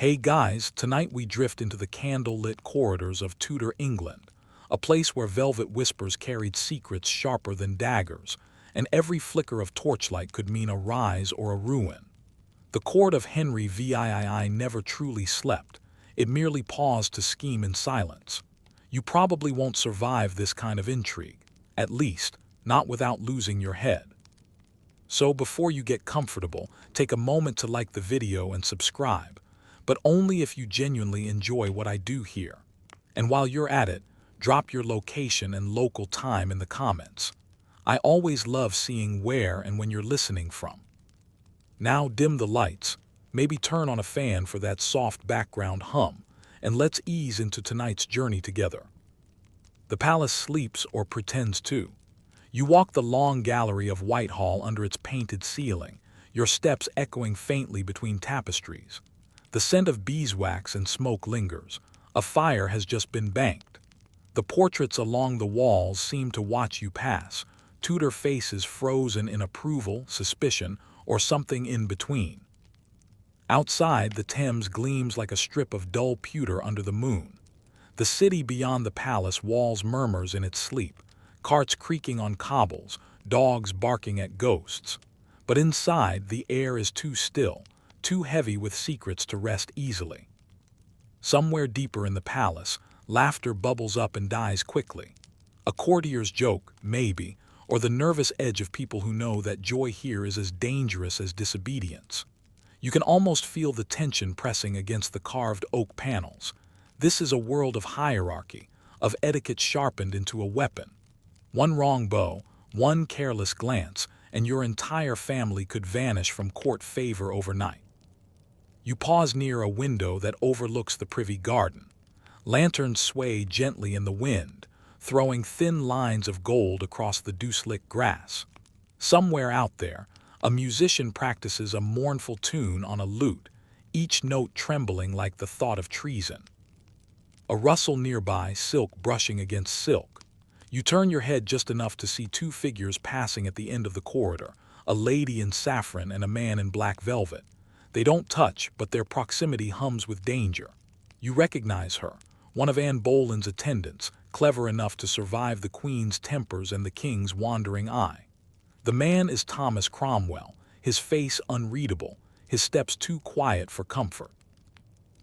Hey guys, tonight we drift into the candle-lit corridors of Tudor England, a place where velvet whispers carried secrets sharper than daggers, and every flicker of torchlight could mean a rise or a ruin. The court of Henry VIII never truly slept, it merely paused to scheme in silence. You probably won't survive this kind of intrigue, at least, not without losing your head. So before you get comfortable, take a moment to like the video and subscribe, but only if you genuinely enjoy what I do here. And while you're at it, drop your location and local time in the comments. I always love seeing where and when you're listening from. Now dim the lights, maybe turn on a fan for that soft background hum, and let's ease into tonight's journey together. The palace sleeps or pretends to. You walk the long gallery of Whitehall under its painted ceiling, your steps echoing faintly between tapestries. The scent of beeswax and smoke lingers. A fire has just been banked. The portraits along the walls seem to watch you pass, Tudor faces frozen in approval, suspicion, or something in between. Outside, the Thames gleams like a strip of dull pewter under the moon. The city beyond the palace walls murmurs in its sleep, carts creaking on cobbles, dogs barking at ghosts. But inside, the air is too still, too heavy with secrets to rest easily. Somewhere deeper in the palace, laughter bubbles up and dies quickly. A courtier's joke, maybe, or the nervous edge of people who know that joy here is as dangerous as disobedience. You can almost feel the tension pressing against the carved oak panels. This is a world of hierarchy, of etiquette sharpened into a weapon. One wrong bow, one careless glance, and your entire family could vanish from court favor overnight. You pause near a window that overlooks the privy garden. Lanterns sway gently in the wind, throwing thin lines of gold across the dew-slick grass. Somewhere out there, a musician practices a mournful tune on a lute, each note trembling like the thought of treason. A rustle nearby, silk brushing against silk. You turn your head just enough to see two figures passing at the end of the corridor, a lady in saffron and a man in black velvet. They don't touch, but their proximity hums with danger. You recognize her, one of Anne Boleyn's attendants, clever enough to survive the Queen's tempers and the King's wandering eye. The man is Thomas Cromwell, his face unreadable, his steps too quiet for comfort.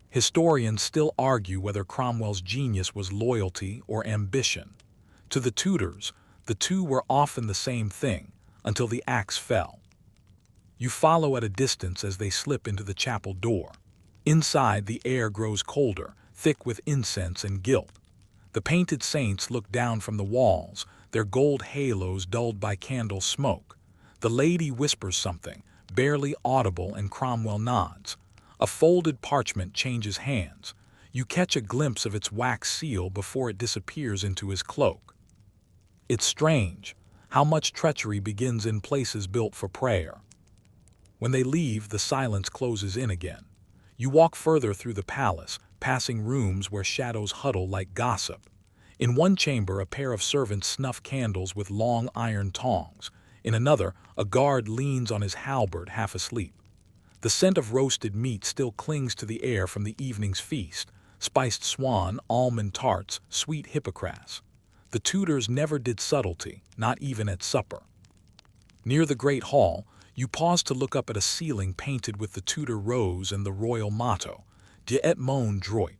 Historians still argue whether Cromwell's genius was loyalty or ambition. To the Tudors, the two were often the same thing, until the axe fell. You follow at a distance as they slip into the chapel door. Inside, the air grows colder, thick with incense and gilt. The painted saints look down from the walls, their gold halos dulled by candle smoke. The lady whispers something, barely audible, and Cromwell nods. A folded parchment changes hands. You catch a glimpse of its wax seal before it disappears into his cloak. It's strange how much treachery begins in places built for prayer. When they leave, the silence closes in again. You walk further through the palace, passing rooms where shadows huddle like gossip. In one chamber, a pair of servants snuff candles with long iron tongs. In another, a guard leans on his halberd, half asleep. The scent of roasted meat still clings to the air from the evening's feast, spiced swan, almond tarts, sweet hippocras. The Tudors never did subtlety, not even at supper. Near the great hall, you pause to look up at a ceiling painted with the Tudor rose and the royal motto, De et mon droit,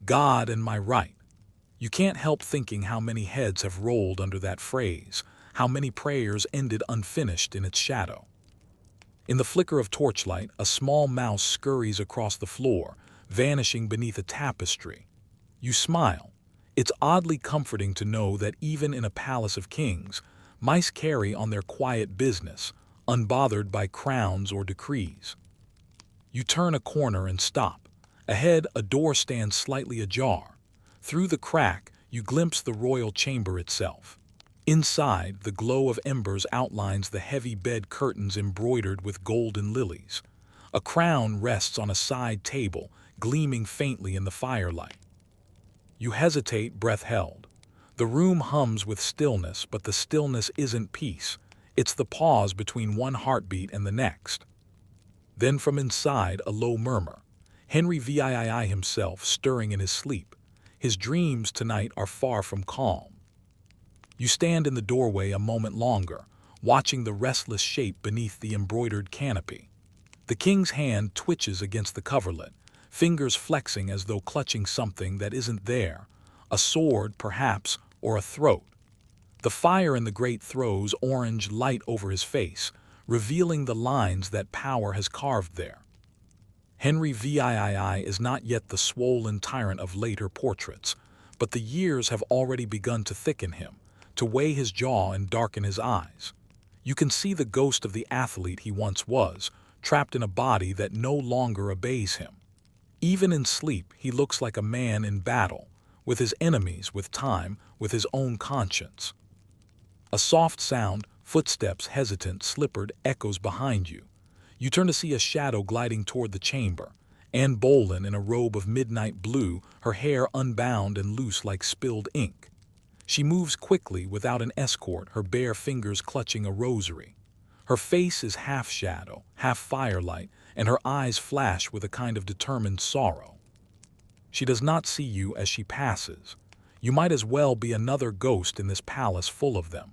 God and my right. You can't help thinking how many heads have rolled under that phrase, how many prayers ended unfinished in its shadow. In the flicker of torchlight, a small mouse scurries across the floor, vanishing beneath a tapestry. You smile. It's oddly comforting to know that even in a palace of kings, mice carry on their quiet business, unbothered by crowns or decrees. You turn a corner and stop. Ahead, a door stands slightly ajar. Through the crack, you glimpse the royal chamber itself. Inside, the glow of embers outlines the heavy bed curtains embroidered with golden lilies. A crown rests on a side table, gleaming faintly in the firelight. You hesitate, breath held. The room hums with stillness, but the stillness isn't peace. It's the pause between one heartbeat and the next. Then from inside, a low murmur. Henry VIII himself stirring in his sleep. His dreams tonight are far from calm. You stand in the doorway a moment longer, watching the restless shape beneath the embroidered canopy. The king's hand twitches against the coverlet, fingers flexing as though clutching something that isn't there, a sword, perhaps, or a throat. The fire in the grate throws orange light over his face, revealing the lines that power has carved there. Henry VIII is not yet the swollen tyrant of later portraits, but the years have already begun to thicken him, to weigh his jaw and darken his eyes. You can see the ghost of the athlete he once was, trapped in a body that no longer obeys him. Even in sleep, he looks like a man in battle, with his enemies, with time, with his own conscience. A soft sound, footsteps hesitant, slippered, echoes behind you. You turn to see a shadow gliding toward the chamber. Anne Boleyn in a robe of midnight blue, her hair unbound and loose like spilled ink. She moves quickly without an escort, her bare fingers clutching a rosary. Her face is half shadow, half firelight, and her eyes flash with a kind of determined sorrow. She does not see you as she passes. You might as well be another ghost in this palace full of them.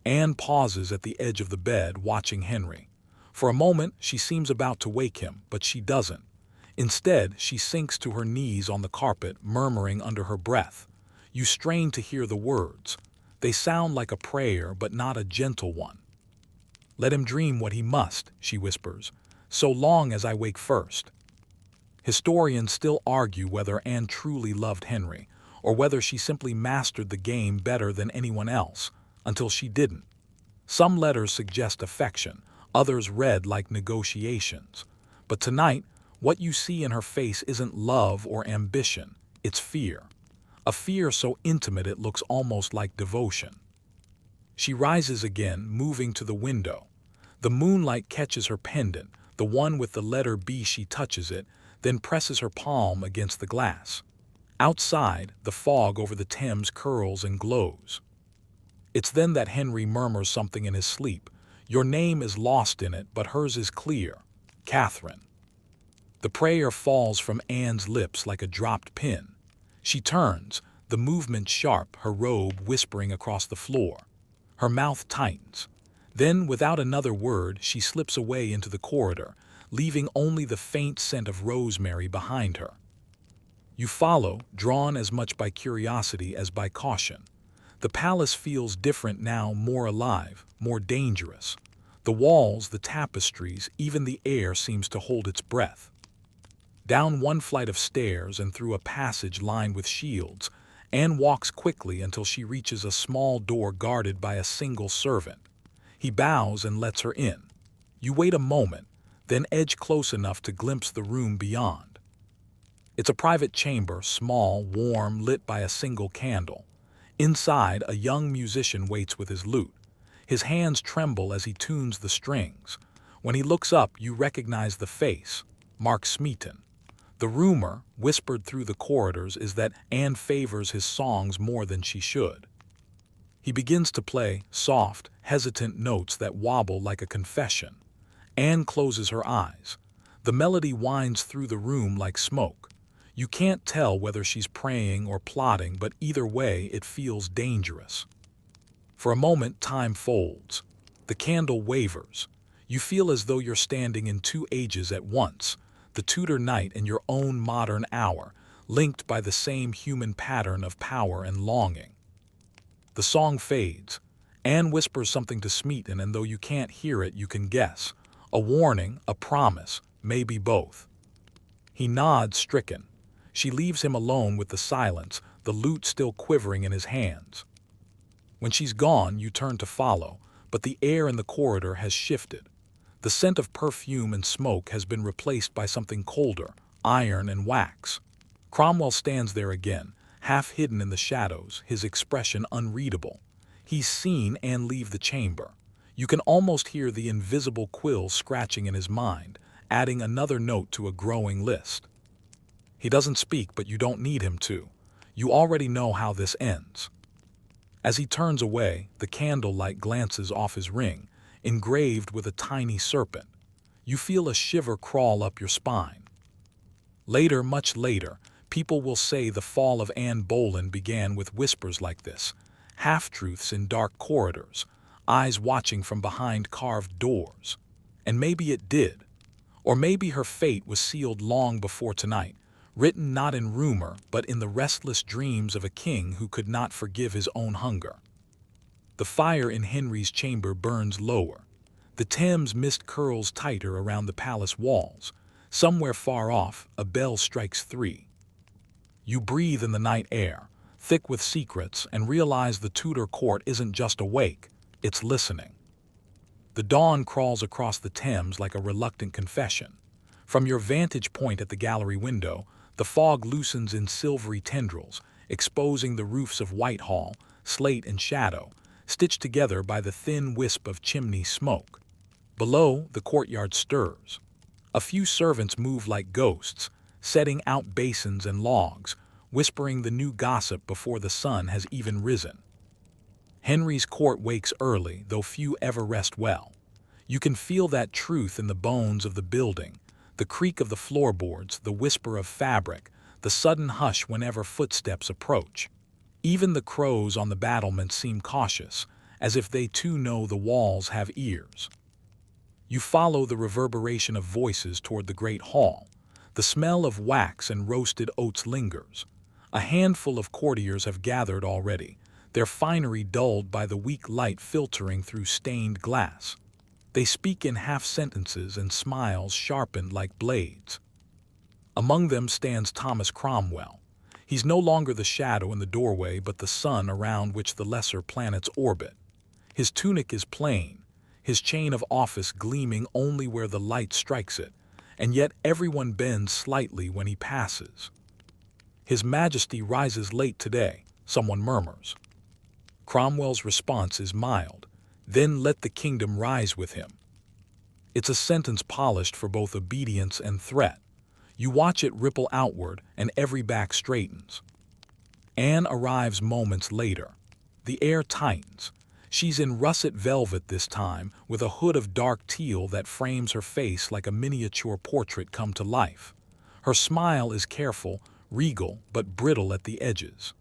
Anne pauses at the edge of the bed, watching Henry. For a moment, she seems about to wake him, but she doesn't. Instead, she sinks to her knees on the carpet, murmuring under her breath. You strain to hear the words. They sound like a prayer, but not a gentle one. "Let him dream what he must," she whispers, "so long as I wake first." Historians still argue whether Anne truly loved Henry, or whether she simply mastered the game better than anyone else, until she didn't. Some letters suggest affection, others read like negotiations. But tonight, what you see in her face isn't love or ambition, it's fear. A fear so intimate it looks almost like devotion. She rises again, moving to the window. The moonlight catches her pendant, the one with the letter B. She touches it, then presses her palm against the glass. Outside, the fog over the Thames curls and glows. It's then that Henry murmurs something in his sleep. Your name is lost in it, but hers is clear. Catherine. The prayer falls from Anne's lips like a dropped pin. She turns, the movement sharp, her robe whispering across the floor. Her mouth tightens. Then, without another word, she slips away into the corridor, leaving only the faint scent of rosemary behind her. You follow, drawn as much by curiosity as by caution. The palace feels different now, more alive, more dangerous. The walls, the tapestries, even the air seems to hold its breath. Down one flight of stairs and through a passage lined with shields, Anne walks quickly until she reaches a small door guarded by a single servant. He bows and lets her in. You wait a moment, then edge close enough to glimpse the room beyond. It's a private chamber, small, warm, lit by a single candle. Inside, a young musician waits with his lute. His hands tremble as he tunes the strings. When he looks up, you recognize the face, Mark Smeaton. The rumor, whispered through the corridors, is that Anne favors his songs more than she should. He begins to play soft, hesitant notes that wobble like a confession. Anne closes her eyes. The melody winds through the room like smoke. You can't tell whether she's praying or plotting, but either way it feels dangerous. For a moment, time folds. The candle wavers. You feel as though you're standing in two ages at once, the Tudor night and your own modern hour, linked by the same human pattern of power and longing. The song fades. Anne whispers something to Smeaton, and though you can't hear it, you can guess. A warning, a promise, maybe both. He nods, stricken. She leaves him alone with the silence, the lute still quivering in his hands. When she's gone, you turn to follow, but the air in the corridor has shifted. The scent of perfume and smoke has been replaced by something colder, iron and wax. Cromwell stands there again, half hidden in the shadows, his expression unreadable. He's seen Anne leave the chamber. You can almost hear the invisible quill scratching in his mind, adding another note to a growing list. He doesn't speak, but you don't need him to. You already know how this ends. As he turns away, the candlelight glances off his ring, engraved with a tiny serpent. You feel a shiver crawl up your spine. Later, much later, people will say the fall of Anne Boleyn began with whispers like this, half-truths in dark corridors, eyes watching from behind carved doors. And maybe it did. Or maybe her fate was sealed long before tonight, written not in rumor but in the restless dreams of a king who could not forgive his own hunger. The fire in Henry's chamber burns lower. The Thames mist curls tighter around the palace walls. Somewhere far off, a bell strikes 3. You breathe in the night air, thick with secrets, and realize the Tudor court isn't just awake, it's listening. The dawn crawls across the Thames like a reluctant confession. From your vantage point at the gallery window, the fog loosens in silvery tendrils, exposing the roofs of Whitehall, slate and shadow, stitched together by the thin wisp of chimney smoke. Below, the courtyard stirs. A few servants move like ghosts, setting out basins and logs, whispering the new gossip before the sun has even risen. Henry's court wakes early, though few ever rest well. You can feel that truth in the bones of the building, the creak of the floorboards, the whisper of fabric, the sudden hush whenever footsteps approach. Even the crows on the battlements seem cautious, as if they too know the walls have ears. You follow the reverberation of voices toward the great hall. The smell of wax and roasted oats lingers. A handful of courtiers have gathered already, their finery dulled by the weak light filtering through stained glass. They speak in half-sentences and smiles sharpened like blades. Among them stands Thomas Cromwell. He's no longer the shadow in the doorway but the sun around which the lesser planets orbit. His tunic is plain, his chain of office gleaming only where the light strikes it, and yet everyone bends slightly when he passes. His Majesty rises late today, someone murmurs. Cromwell's response is mild, then let the kingdom rise with him. It's a sentence polished for both obedience and threat. You watch it ripple outward and every back straightens. Anne arrives moments later. The air tightens. She's in russet velvet this time, with a hood of dark teal that frames her face like a miniature portrait come to life. Her smile is careful, regal, but brittle at the edges.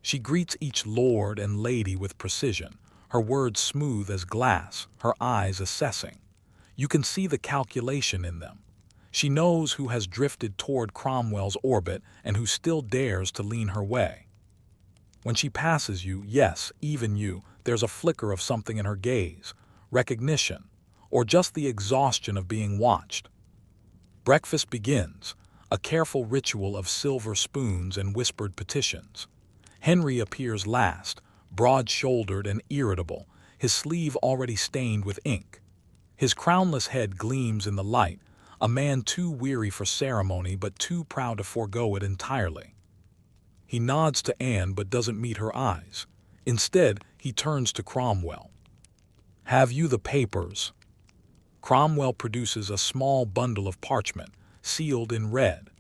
She greets each lord and lady with precision, her words smooth as glass, her eyes assessing. You can see the calculation in them. She knows who has drifted toward Cromwell's orbit and who still dares to lean her way. When she passes you, yes, even you, there's a flicker of something in her gaze, recognition, or just the exhaustion of being watched. Breakfast begins, a careful ritual of silver spoons and whispered petitions. Henry appears last, broad-shouldered and irritable, his sleeve already stained with ink. His crownless head gleams in the light, a man too weary for ceremony but too proud to forego it entirely. He nods to Anne but doesn't meet her eyes. Instead, he turns to Cromwell. "Have you the papers?" Cromwell produces a small bundle of parchment, sealed in red.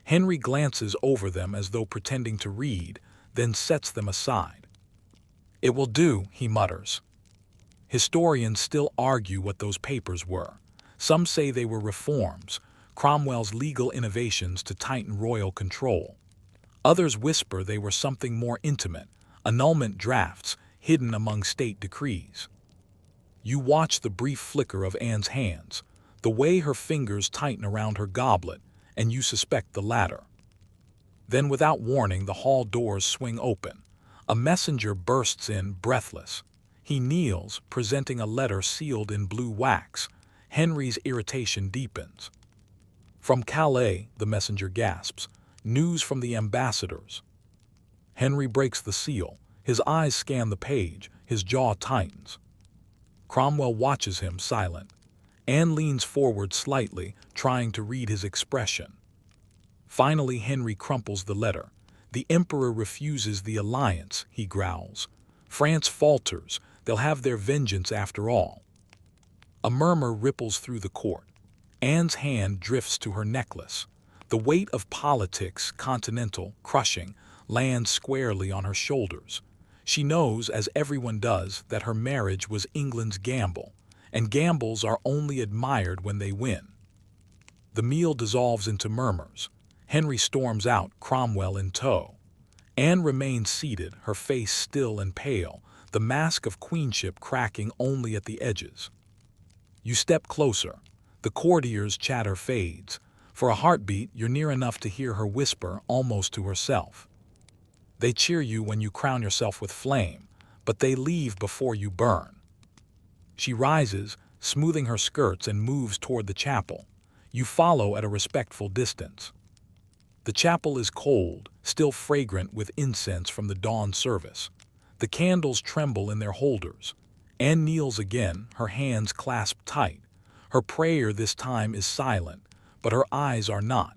Henry glances over them as though pretending to read, then sets them aside. "It will do," he mutters. Historians still argue what those papers were. Some say they were reforms, Cromwell's legal innovations to tighten royal control. Others whisper they were something more intimate, annulment drafts hidden among state decrees. You watch the brief flicker of Anne's hands, the way her fingers tighten around her goblet, and you suspect the latter. Then, without warning, the hall doors swing open. A messenger bursts in, breathless. He kneels, presenting a letter sealed in blue wax. Henry's irritation deepens. "From Calais," the messenger gasps. "News from the ambassadors." Henry breaks the seal. His eyes scan the page. His jaw tightens. Cromwell watches him, silent. Anne leans forward slightly, trying to read his expression. Finally, Henry crumples the letter. "The Emperor refuses the alliance," he growls. "France falters. They'll have their vengeance after all." A murmur ripples through the court. Anne's hand drifts to her necklace. The weight of politics, continental, crushing, lands squarely on her shoulders. She knows, as everyone does, that her marriage was England's gamble, and gambles are only admired when they win. The meal dissolves into murmurs. Henry storms out, Cromwell in tow. Anne remains seated, her face still and pale, the mask of queenship cracking only at the edges. You step closer. The courtiers' chatter fades. For a heartbeat, you're near enough to hear her whisper almost to herself. They cheer you when you crown yourself with flame, but they leave before you burn. She rises, smoothing her skirts, and moves toward the chapel. You follow at a respectful distance. The chapel is cold, still fragrant with incense from the dawn service. The candles tremble in their holders. Anne kneels again, her hands clasped tight. Her prayer this time is silent, but her eyes are not.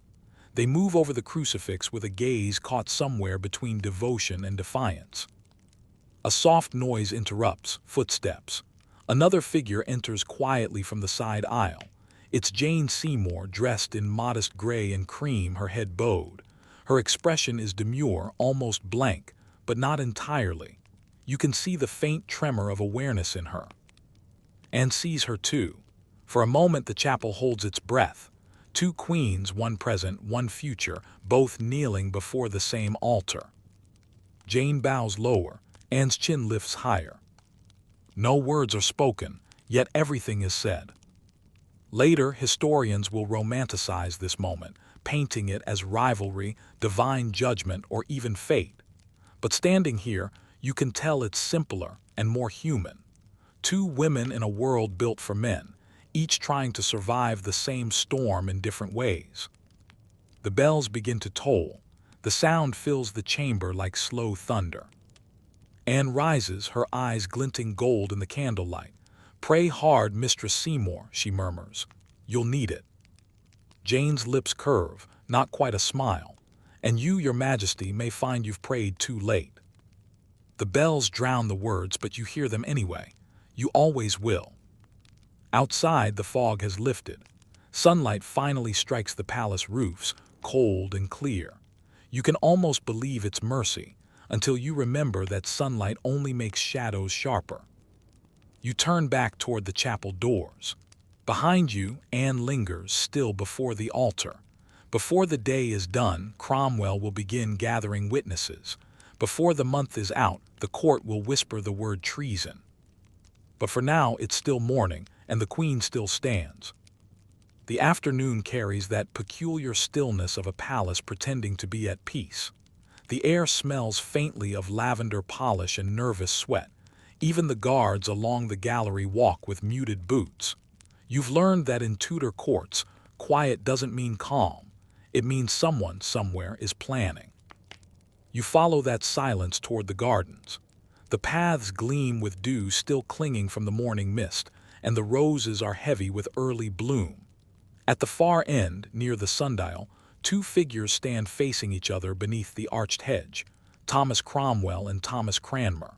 They move over the crucifix with a gaze caught somewhere between devotion and defiance. A soft noise interrupts, footsteps. Another figure enters quietly from the side aisle. It's Jane Seymour, dressed in modest gray and cream, her head bowed. Her expression is demure, almost blank, but not entirely. You can see the faint tremor of awareness in her. Anne sees her too. For a moment the chapel holds its breath. Two queens, one present, one future, both kneeling before the same altar. Jane bows lower. Anne's chin lifts higher. No words are spoken, yet everything is said. Later, historians will romanticize this moment, painting it as rivalry, divine judgment, or even fate. But standing here, you can tell it's simpler and more human. Two women in a world built for men, each trying to survive the same storm in different ways. The bells begin to toll. The sound fills the chamber like slow thunder. Anne rises, her eyes glinting gold in the candlelight. "Pray hard, Mistress Seymour," she murmurs. "You'll need it." Jane's lips curve, not quite a smile. "And you, Your Majesty, may find you've prayed too late." The bells drown the words, but you hear them anyway. You always will. Outside, the fog has lifted. Sunlight finally strikes the palace roofs, cold and clear. You can almost believe it's mercy, until you remember that sunlight only makes shadows sharper. You turn back toward the chapel doors. Behind you, Anne lingers, still before the altar. Before the day is done, Cromwell will begin gathering witnesses. Before the month is out, the court will whisper the word treason. But for now, it's still morning, and the Queen still stands. The afternoon carries that peculiar stillness of a palace pretending to be at peace. The air smells faintly of lavender polish and nervous sweat. Even the guards along the gallery walk with muted boots. You've learned that in Tudor courts, quiet doesn't mean calm. It means someone somewhere is planning. You follow that silence toward the gardens. The paths gleam with dew still clinging from the morning mist, and the roses are heavy with early bloom. At the far end, near the sundial, two figures stand facing each other beneath the arched hedge, Thomas Cromwell and Thomas Cranmer.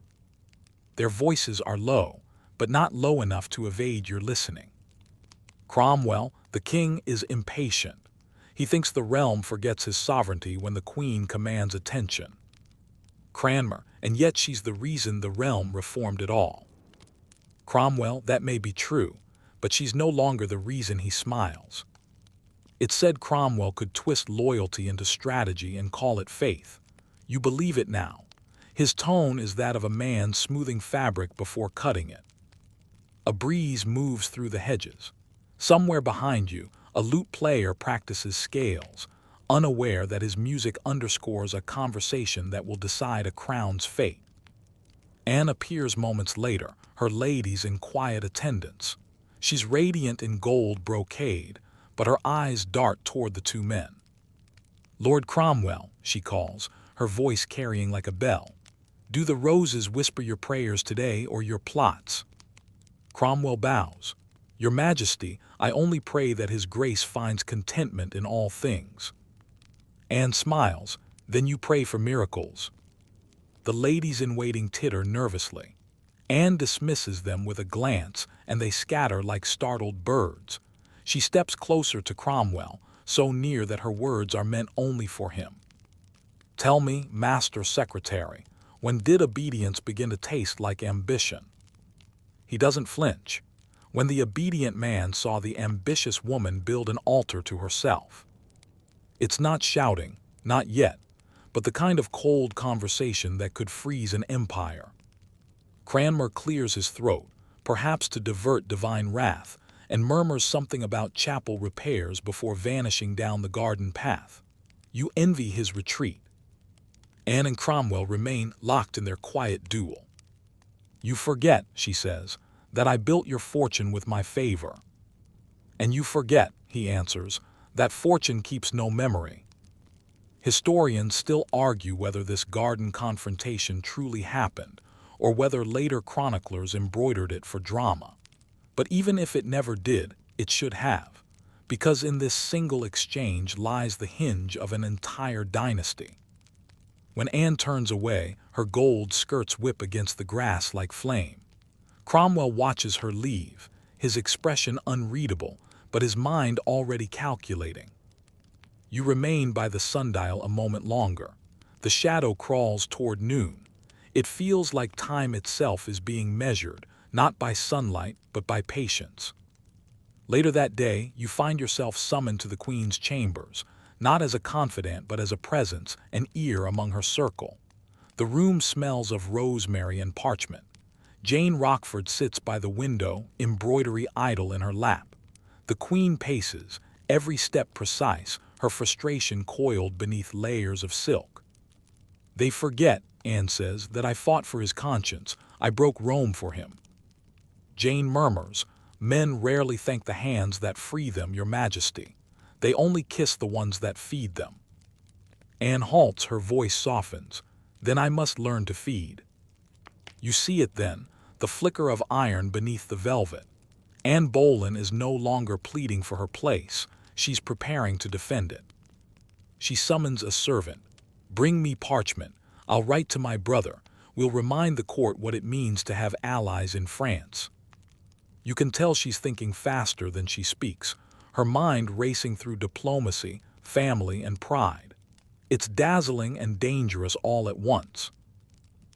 Their voices are low, but not low enough to evade your listening. Cromwell, the king, is impatient. He thinks the realm forgets his sovereignty when the Queen commands attention. Cranmer, and yet she's the reason the realm reformed at all. Cromwell, that may be true, but she's no longer the reason he smiles. It's said Cromwell could twist loyalty into strategy and call it faith. You believe it now. His tone is that of a man smoothing fabric before cutting it. A breeze moves through the hedges. Somewhere behind you, a lute player practices scales, unaware that his music underscores a conversation that will decide a crown's fate. Anne appears moments later, her ladies in quiet attendance. She's radiant in gold brocade, but her eyes dart toward the two men. "Lord Cromwell," she calls, her voice carrying like a bell. "Do the roses whisper your prayers today or your plots?" Cromwell bows. "Your Majesty, I only pray that His Grace finds contentment in all things." Anne smiles. "Then you pray for miracles." The ladies in waiting titter nervously. Anne dismisses them with a glance, and they scatter like startled birds. She steps closer to Cromwell, so near that her words are meant only for him. "Tell me, Master Secretary, when did obedience begin to taste like ambition?" He doesn't flinch. when the obedient man saw the ambitious woman build an altar to herself. It's not shouting, not yet, but the kind of cold conversation that could freeze an empire. Cranmer clears his throat, perhaps to divert divine wrath, and murmurs something about chapel repairs before vanishing down the garden path. You envy his retreat. Anne and Cromwell remain locked in their quiet duel. You forget, she says, that I built your fortune with my favor. And you forget, he answers, that fortune keeps no memory. Historians still argue whether this garden confrontation truly happened, or whether later chroniclers embroidered it for drama. But even if it never did, it should have, because in this single exchange lies the hinge of an entire dynasty. When Anne turns away, her gold skirts whip against the grass like flame. Cromwell watches her leave, his expression unreadable, but his mind already calculating. You remain by the sundial a moment longer. The shadow crawls toward noon. It feels like time itself is being measured, not by sunlight, but by patience. Later that day, you find yourself summoned to the Queen's chambers, not as a confidant but as a presence, an ear among her circle. The room smells of rosemary and parchment. Jane Rochford sits by the window, embroidery idle in her lap. The Queen paces, every step precise, her frustration coiled beneath layers of silk. They forget, Anne says, that I fought for his conscience. I broke Rome for him. Jane murmurs, men rarely thank the hands that free them, your majesty. They only kiss the ones that feed them. Anne halts, her voice softens. Then I must learn to feed. You see it then, the flicker of iron beneath the velvet. Anne Boleyn is no longer pleading for her place. She's preparing to defend it. She summons a servant. Bring me parchment. I'll write to my brother. We'll remind the court what it means to have allies in France. You can tell she's thinking faster than she speaks, her mind racing through diplomacy, family, and pride. It's dazzling and dangerous all at once.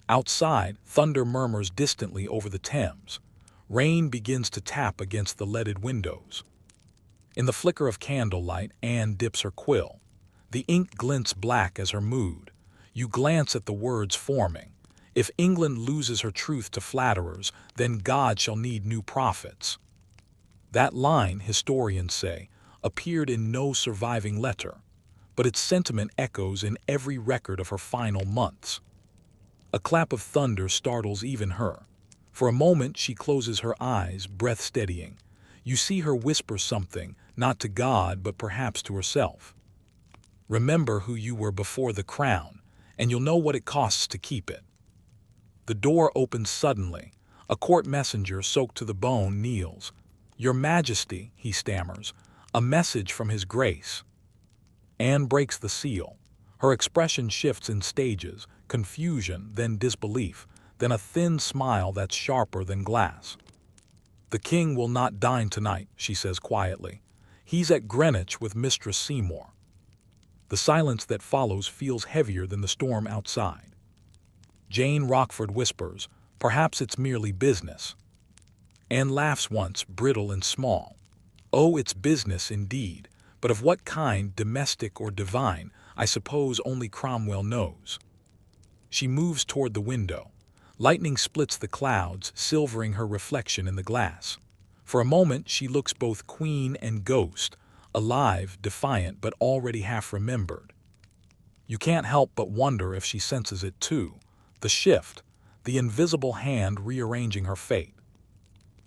Outside, thunder murmurs distantly over the Thames. Rain begins to tap against the leaded windows. In the flicker of candlelight, Anne dips her quill. The ink glints black as her mood. You glance at the words forming. If England loses her truth to flatterers, then God shall need new prophets. That line, historians say, appeared in no surviving letter, but its sentiment echoes in every record of her final months. A clap of thunder startles even her. For a moment she closes her eyes, breath steadying. You see her whisper something, not to God but perhaps to herself. Remember who you were before the crown, and you'll know what it costs to keep it. The door opens suddenly. A court messenger, soaked to the bone, kneels. Your Majesty, he stammers, a message from His Grace. Anne breaks the seal. Her expression shifts in stages, confusion, then disbelief, then a thin smile that's sharper than glass. The king will not dine tonight, she says quietly. He's at Greenwich with Mistress Seymour. The silence that follows feels heavier than the storm outside. Jane Rochford whispers, perhaps it's merely business. Anne laughs once, brittle and small. Oh, it's business indeed, but of what kind, domestic or divine, I suppose only Cromwell knows. She moves toward the window. Lightning splits the clouds, silvering her reflection in the glass. For a moment she looks both queen and ghost, alive, defiant, but already half remembered. You can't help but wonder if she senses it too. The shift, the invisible hand rearranging her fate.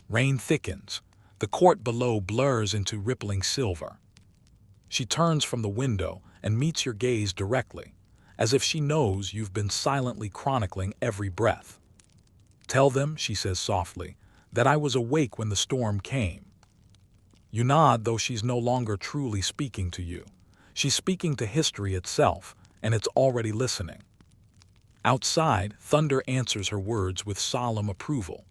Rain thickens. The court below blurs into rippling silver. She turns from the window and meets your gaze directly, as if she knows you've been silently chronicling every breath. Tell them, she says softly, that I was awake when the storm came. You nod, though she's no longer truly speaking to you. She's speaking to history itself, and it's already listening. Outside, thunder answers her words with solemn approval.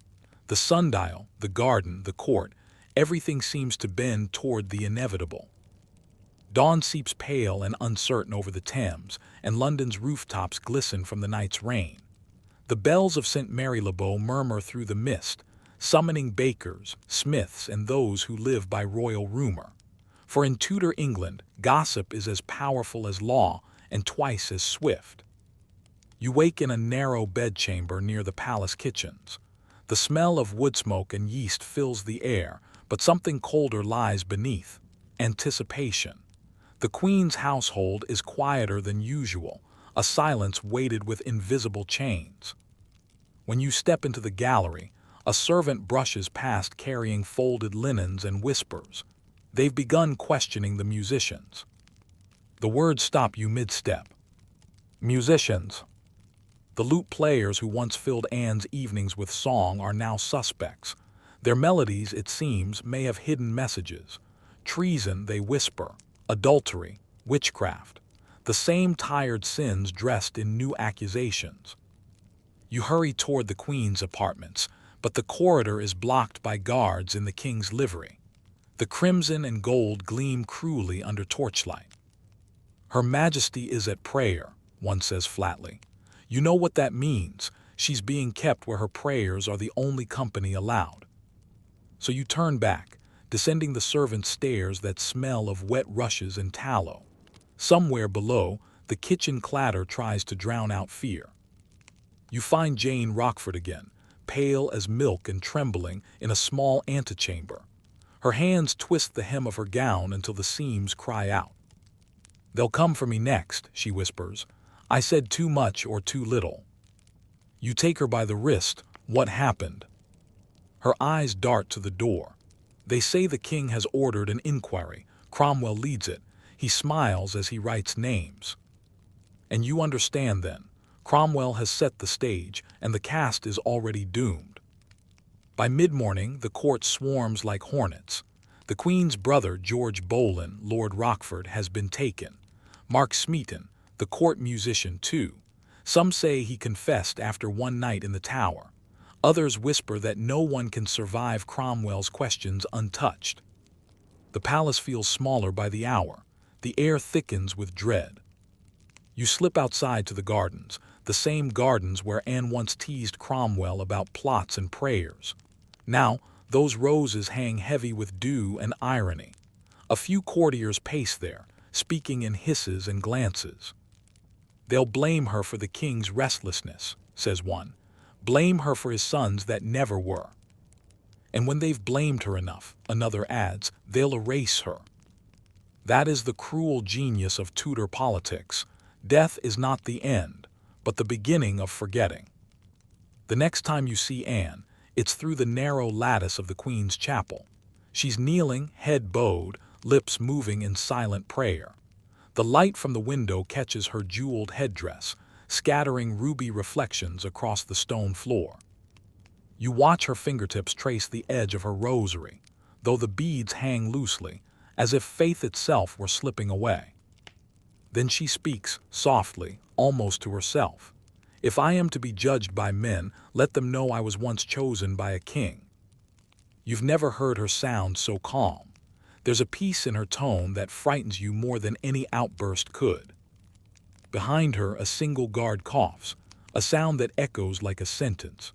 The sundial, the garden, the court, everything seems to bend toward the inevitable. Dawn seeps pale and uncertain over the Thames, and London's rooftops glisten from the night's rain. The bells of St. Mary-le-Bow murmur through the mist, summoning bakers, smiths, and those who live by royal rumor. For in Tudor England, gossip is as powerful as law and twice as swift. You wake in a narrow bedchamber near the palace kitchens. The smell of wood smoke and yeast fills the air, but something colder lies beneath: anticipation. The Queen's household is quieter than usual, a silence weighted with invisible chains. When you step into the gallery, a servant brushes past carrying folded linens and whispers. They've begun questioning the musicians. The words stop you mid-step. Musicians. The lute players who once filled Anne's evenings with song are now suspects. Their melodies, it seems, may have hidden messages. Treason, they whisper. Adultery. Witchcraft. The same tired sins dressed in new accusations. You hurry toward the Queen's apartments, but the corridor is blocked by guards in the King's livery. The crimson and gold gleam cruelly under torchlight. Her Majesty is at prayer, one says flatly. You know what that means. She's being kept where her prayers are the only company allowed. So you turn back, descending the servants' stairs that smell of wet rushes and tallow. Somewhere below, the kitchen clatter tries to drown out fear. You find Jane Rochford again, pale as milk and trembling in a small antechamber. Her hands twist the hem of her gown until the seams cry out. "They'll come for me next," she whispers. "I said too much or too little." You take her by the wrist. What happened? Her eyes dart to the door. They say the King has ordered an inquiry. Cromwell leads it. He smiles as he writes names. And you understand then. Cromwell has set the stage, and the cast is already doomed. By mid-morning, the court swarms like hornets. The Queen's brother, George Boleyn, Lord Rochford, has been taken. Mark Smeaton, the court musician, too. Some say he confessed after one night in the Tower. Others whisper that no one can survive Cromwell's questions untouched. The palace feels smaller by the hour. The air thickens with dread. You slip outside to the gardens, the same gardens where Anne once teased Cromwell about plots and prayers. Now, those roses hang heavy with dew and irony. A few courtiers pace there, speaking in hisses and glances. "They'll blame her for the King's restlessness," says one. "Blame her for his sons that never were." And when they've blamed her enough, another adds, they'll erase her. That is the cruel genius of Tudor politics. Death is not the end, but the beginning of forgetting. The next time you see Anne, it's through the narrow lattice of the Queen's chapel. She's kneeling, head bowed, lips moving in silent prayer. The light from the window catches her jeweled headdress, scattering ruby reflections across the stone floor. You watch her fingertips trace the edge of her rosary, though the beads hang loosely, as if faith itself were slipping away. Then she speaks, softly, almost to herself. "If I am to be judged by men, let them know I was once chosen by a king." You've never heard her sound so calm. There's a peace in her tone that frightens you more than any outburst could. Behind her, a single guard coughs, a sound that echoes like a sentence.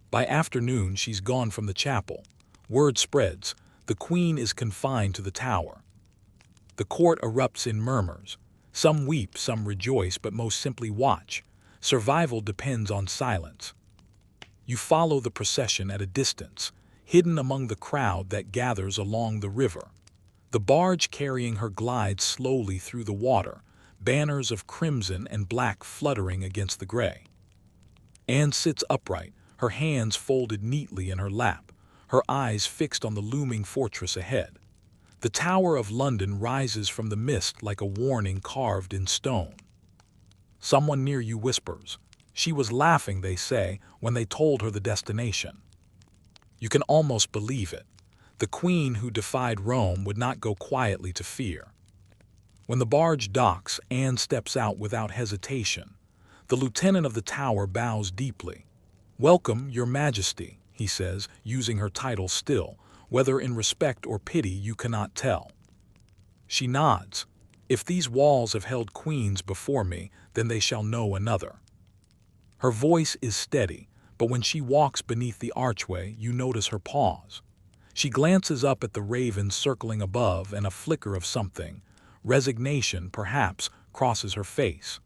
By afternoon, she's gone from the chapel. Word spreads. The Queen is confined to the Tower. The court erupts in murmurs. Some weep, some rejoice, but most simply watch. Survival depends on silence. You follow the procession at a distance, hidden among the crowd that gathers along the river. The barge carrying her glides slowly through the water, banners of crimson and black fluttering against the gray. Anne sits upright, her hands folded neatly in her lap, her eyes fixed on the looming fortress ahead. The Tower of London rises from the mist like a warning carved in stone. Someone near you whispers. She was laughing, they say, when they told her the destination. You can almost believe it. The Queen who defied Rome would not go quietly to fear. When the barge docks, Anne steps out without hesitation. The lieutenant of the Tower bows deeply. "Welcome, Your Majesty," he says, using her title still, whether in respect or pity you cannot tell. She nods. "If these walls have held queens before me, then they shall know another." Her voice is steady, but when she walks beneath the archway, you notice her pause. She glances up at the ravens circling above, and a flicker of something, resignation perhaps, crosses her face.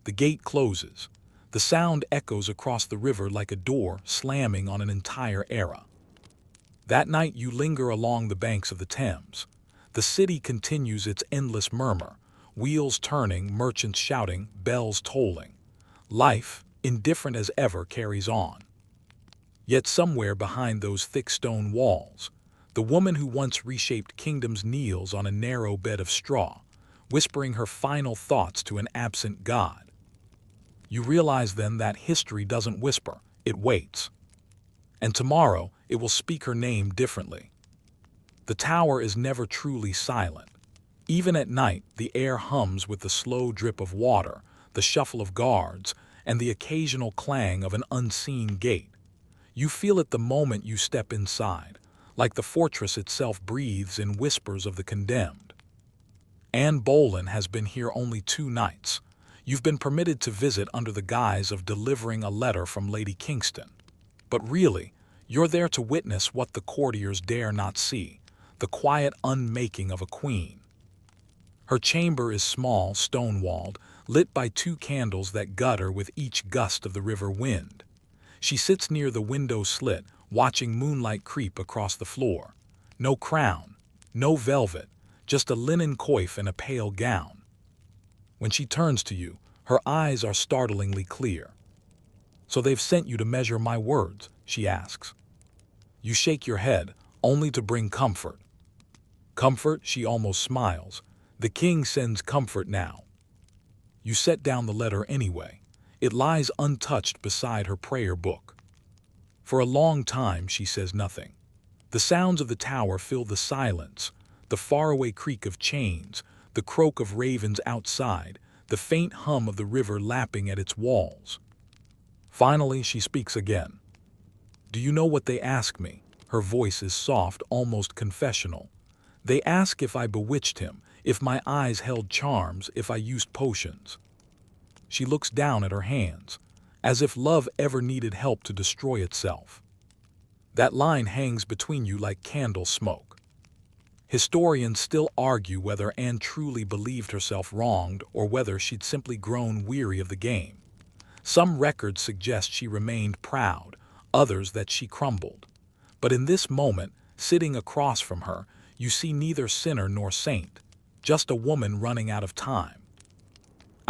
The gate closes. The sound echoes across the river like a door slamming on an entire era. That night you linger along the banks of the Thames. The city continues its endless murmur, wheels turning, merchants shouting, bells tolling. Life, indifferent as ever, carries on. Yet somewhere behind those thick stone walls, the woman who once reshaped kingdoms kneels on a narrow bed of straw, whispering her final thoughts to an absent god. You realize then that history doesn't whisper, it waits. And tomorrow it will speak her name differently. The tower is never truly silent. Even at night, the air hums with the slow drip of water, the shuffle of guards, and the occasional clang of an unseen gate. You feel it the moment you step inside, like the fortress itself breathes in whispers of the condemned. Anne Boleyn has been here only 2 nights. You've been permitted to visit under the guise of delivering a letter from Lady Kingston. But really, you're there to witness what the courtiers dare not see, the quiet unmaking of a queen. Her chamber is small, stone-walled, lit by 2 candles that gutter with each gust of the river wind. She sits near the window slit, watching moonlight creep across the floor. No crown, no velvet, just a linen coif and a pale gown. When she turns to you, her eyes are startlingly clear. "So they've sent you to measure my words?" she asks. You shake your head, only to bring comfort. Comfort, she almost smiles. The king sends comfort now. You set down the letter anyway. It lies untouched beside her prayer book. For a long time she says nothing. The sounds of the tower fill the silence, the faraway creak of chains, the croak of ravens outside, the faint hum of the river lapping at its walls. Finally she speaks again. "Do you know what they ask me?" Her voice is soft, almost confessional. "They ask if I bewitched him, if my eyes held charms, if I used potions." She looks down at her hands, as if love ever needed help to destroy itself. That line hangs between you like candle smoke. Historians still argue whether Anne truly believed herself wronged or whether she'd simply grown weary of the game. Some records suggest she remained proud, others that she crumbled. But in this moment, sitting across from her, you see neither sinner nor saint, just a woman running out of time.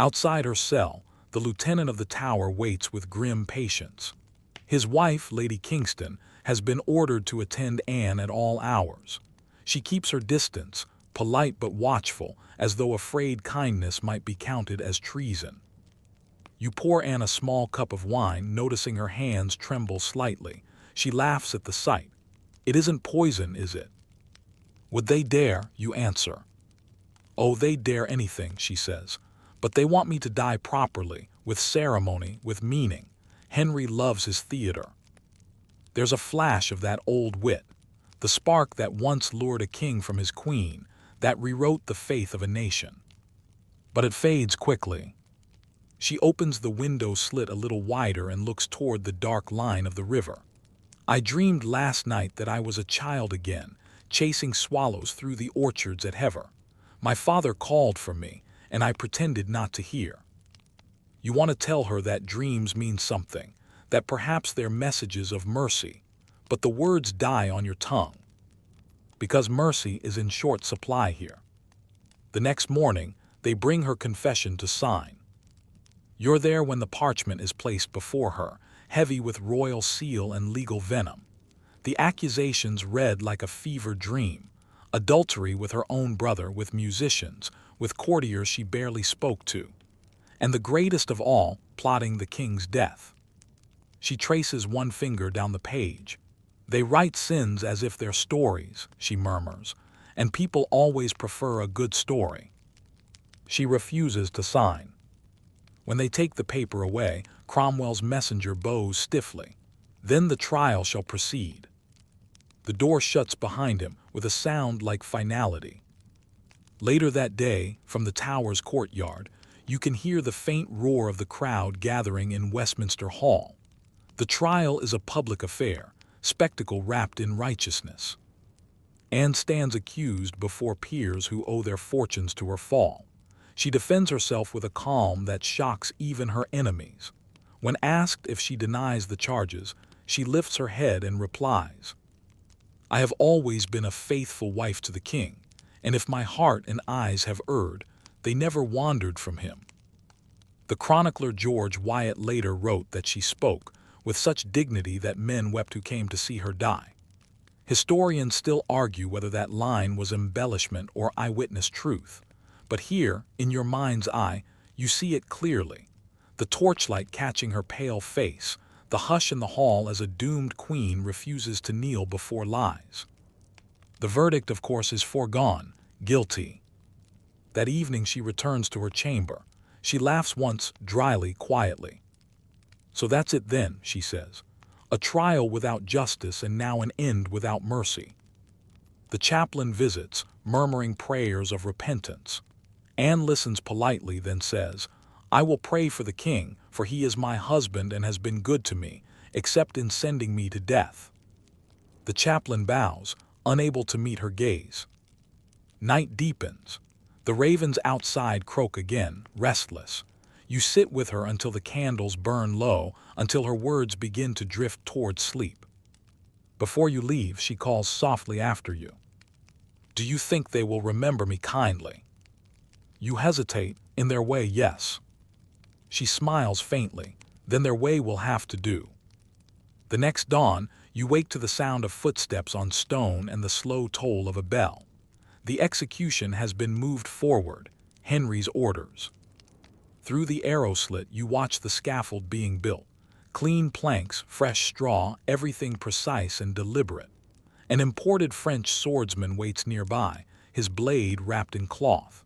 Outside her cell, the lieutenant of the tower waits with grim patience. His wife, Lady Kingston, has been ordered to attend Anne at all hours. She keeps her distance, polite but watchful, as though afraid kindness might be counted as treason. You pour Anne a small cup of wine, noticing her hands tremble slightly. She laughs at the sight. "It isn't poison, is it?" "Would they dare?" you answer. "Oh, they dare anything," she says. "But they want me to die properly, with ceremony, with meaning. Henry loves his theater." There's a flash of that old wit, the spark that once lured a king from his queen, that rewrote the faith of a nation. But it fades quickly. She opens the window slit a little wider and looks toward the dark line of the river. "I dreamed last night that I was a child again, chasing swallows through the orchards at Hever. My father called for me, and I pretended not to hear." You want to tell her that dreams mean something, that perhaps they're messages of mercy, but the words die on your tongue. Because mercy is in short supply here. The next morning, they bring her confession to sign. You're there when the parchment is placed before her, heavy with royal seal and legal venom. The accusations read like a fever dream. Adultery with her own brother, with musicians, with courtiers she barely spoke to. And the greatest of all, plotting the king's death. She traces one finger down the page. "They write sins as if they're stories," she murmurs, "and people always prefer a good story." She refuses to sign. When they take the paper away, Cromwell's messenger bows stiffly. "Then the trial shall proceed." The door shuts behind him with a sound like finality. Later that day, from the Tower's courtyard, you can hear the faint roar of the crowd gathering in Westminster Hall. The trial is a public affair, spectacle wrapped in righteousness. Anne stands accused before peers who owe their fortunes to her fall. She defends herself with a calm that shocks even her enemies. When asked if she denies the charges, she lifts her head and replies, "I have always been a faithful wife to the king, and if my heart and eyes have erred, they never wandered from him." The chronicler George Wyatt later wrote that she spoke with such dignity that men wept who came to see her die. Historians still argue whether that line was embellishment or eyewitness truth. But here, in your mind's eye, you see it clearly. The torchlight catching her pale face, the hush in the hall as a doomed queen refuses to kneel before lies. The verdict, of course, is foregone, guilty. That evening she returns to her chamber. She laughs once, dryly, quietly. "So that's it then," she says. "A trial without justice and now an end without mercy." The chaplain visits, murmuring prayers of repentance. Anne listens politely, then says, "I will pray for the king, for he is my husband and has been good to me, except in sending me to death." The chaplain bows, unable to meet her gaze. Night deepens. The ravens outside croak again, restless. You sit with her until the candles burn low, until her words begin to drift toward sleep. Before you leave, she calls softly after you. "Do you think they will remember me kindly?" You hesitate. "In their way, yes." She smiles faintly. "Then their way will have to do." The next dawn, you wake to the sound of footsteps on stone and the slow toll of a bell. The execution has been moved forward, Henry's orders. Through the arrow slit, you watch the scaffold being built. Clean planks, fresh straw, everything precise and deliberate. An imported French swordsman waits nearby, his blade wrapped in cloth.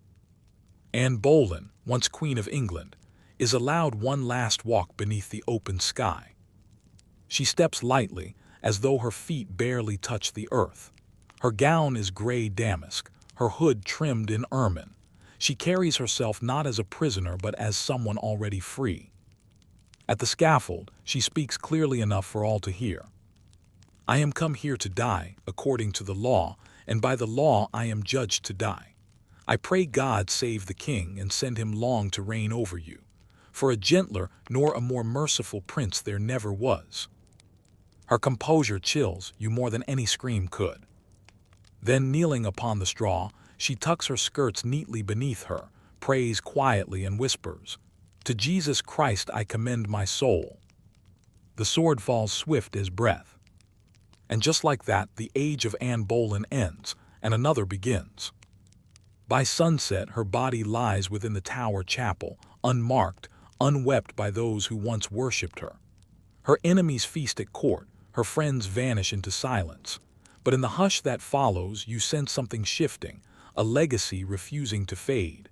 Anne Boleyn, once Queen of England, is allowed one last walk beneath the open sky. She steps lightly, as though her feet barely touch the earth. Her gown is gray damask, her hood trimmed in ermine. She carries herself not as a prisoner but as someone already free. At the scaffold, she speaks clearly enough for all to hear. "I am come here to die, according to the law, and by the law I am judged to die. I pray God save the king and send him long to reign over you. For a gentler nor a more merciful prince there never was." Her composure chills you more than any scream could. Then, kneeling upon the straw, she tucks her skirts neatly beneath her, prays quietly and whispers, "To Jesus Christ I commend my soul." The sword falls swift as breath. And just like that, the age of Anne Boleyn ends, and another begins. By sunset, her body lies within the Tower Chapel, unmarked, unwept by those who once worshipped her. Her enemies feast at court, her friends vanish into silence. But in the hush that follows, you sense something shifting, a legacy refusing to fade.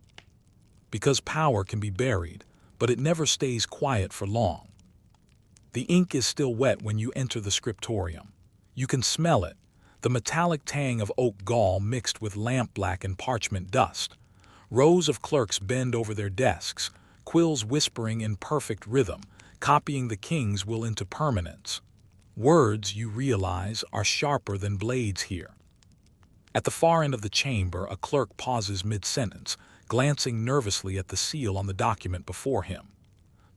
Because power can be buried, but it never stays quiet for long. The ink is still wet when you enter the scriptorium. You can smell it, the metallic tang of oak gall mixed with lampblack and parchment dust. Rows of clerks bend over their desks, quills whispering in perfect rhythm, copying the king's will into permanence. Words, you realize, are sharper than blades here. At the far end of the chamber, a clerk pauses mid-sentence, glancing nervously at the seal on the document before him.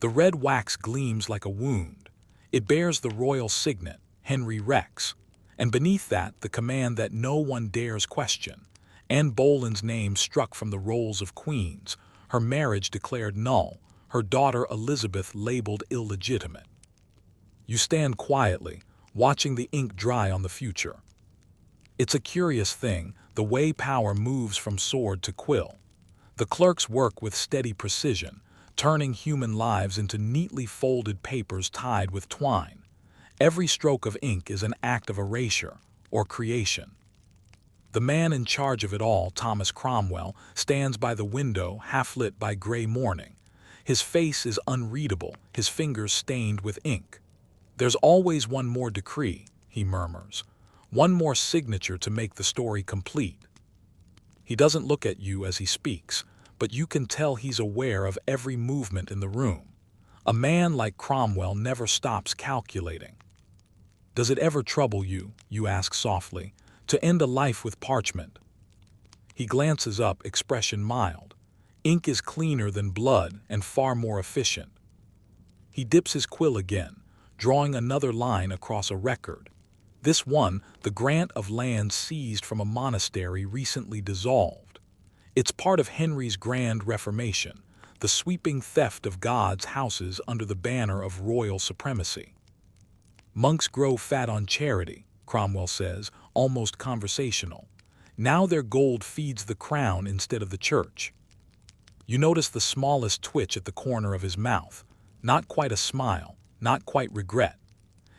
The red wax gleams like a wound. It bears the royal signet, Henry Rex, and beneath that, the command that no one dares question. Anne Boleyn's name struck from the rolls of queens, her marriage declared null, her daughter Elizabeth labeled illegitimate. You stand quietly, watching the ink dry on the future. It's a curious thing, the way power moves from sword to quill. The clerks work with steady precision, turning human lives into neatly folded papers tied with twine. Every stroke of ink is an act of erasure or creation. The man in charge of it all, Thomas Cromwell, stands by the window, half-lit by gray morning. His face is unreadable, his fingers stained with ink. "There's always one more decree," he murmurs. "One more signature to make the story complete." He doesn't look at you as he speaks, but you can tell he's aware of every movement in the room. A man like Cromwell never stops calculating. Does it ever trouble you, you ask softly, to end a life with parchment? He glances up, expression mild. Ink is cleaner than blood and far more efficient. He dips his quill again, drawing another line across a record. This one, the grant of land seized from a monastery recently dissolved. It's part of Henry's grand reformation, the sweeping theft of God's houses under the banner of royal supremacy. Monks grow fat on charity, Cromwell says, almost conversational. Now their gold feeds the crown instead of the church. You notice the smallest twitch at the corner of his mouth. Not quite a smile, not quite regret.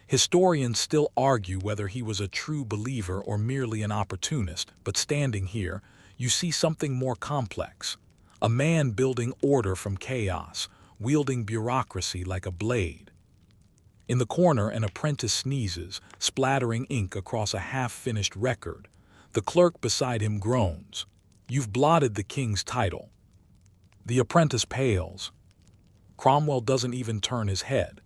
Historians still argue whether he was a true believer or merely an opportunist, but standing here, you see something more complex. A man building order from chaos, wielding bureaucracy like a blade. In the corner, an apprentice sneezes, splattering ink across a half-finished record. The clerk beside him groans. You've blotted the king's title. The apprentice pales. Cromwell doesn't even turn his head.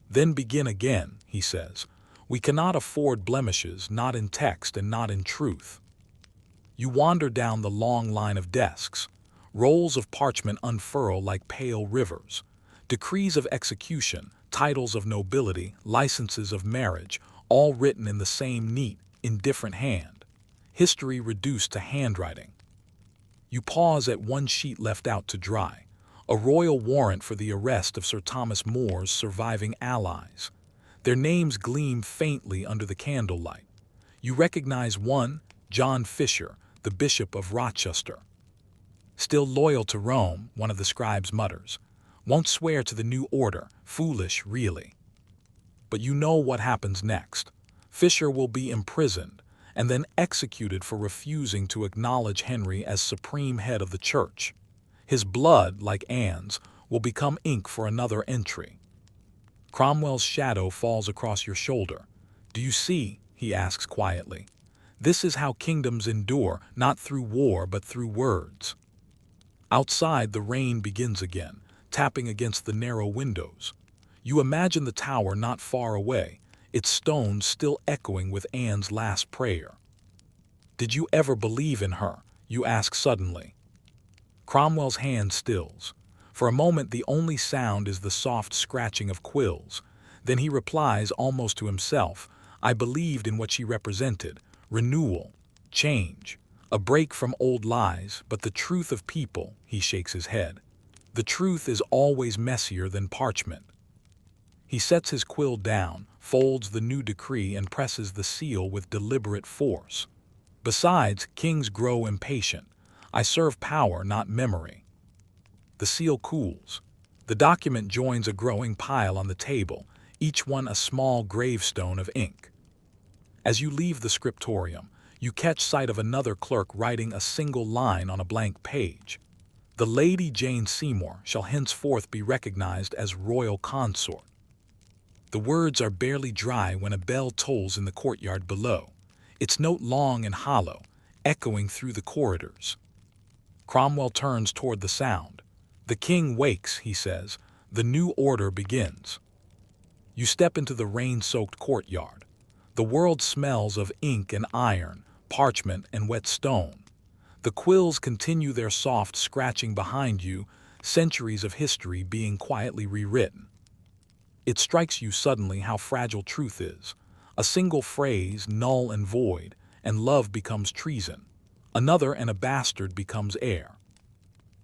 Then begin again, he says. We cannot afford blemishes, not in text and not in truth. You wander down the long line of desks. Rolls of parchment unfurl like pale rivers. Decrees of execution, titles of nobility, licenses of marriage, all written in the same neat, indifferent hand. History reduced to handwriting. You pause at one sheet left out to dry. A royal warrant for the arrest of Sir Thomas More's surviving allies. Their names gleam faintly under the candlelight. You recognize one, John Fisher, the Bishop of Rochester. Still loyal to Rome, one of the scribes mutters. Won't swear to the new order, foolish, really. But you know what happens next. Fisher will be imprisoned and then executed for refusing to acknowledge Henry as supreme head of the church. His blood, like Anne's, will become ink for another entry. Cromwell's shadow falls across your shoulder. Do you see? He asks quietly. This is how kingdoms endure, not through war but through words. Outside, the rain begins again, tapping against the narrow windows. You imagine the tower not far away, its stones still echoing with Anne's last prayer. Did you ever believe in her? You ask suddenly. Cromwell's hand stills. For a moment the only sound is the soft scratching of quills. Then he replies almost to himself, I believed in what she represented, renewal, change, a break from old lies, but the truth of people, he shakes his head. The truth is always messier than parchment. He sets his quill down, folds the new decree and presses the seal with deliberate force. Besides, kings grow impatient. I serve power, not memory. The seal cools. The document joins a growing pile on the table, each one a small gravestone of ink. As you leave the scriptorium, you catch sight of another clerk writing a single line on a blank page. The Lady Jane Seymour shall henceforth be recognized as royal consort. The words are barely dry when a bell tolls in the courtyard below, its note long and hollow, echoing through the corridors. Cromwell turns toward the sound. The king wakes, he says. The new order begins. You step into the rain-soaked courtyard. The world smells of ink and iron, parchment and wet stone. The quills continue their soft scratching behind you, centuries of history being quietly rewritten. It strikes you suddenly how fragile truth is. A single phrase, null and void, and love becomes treason. Another and a bastard becomes heir.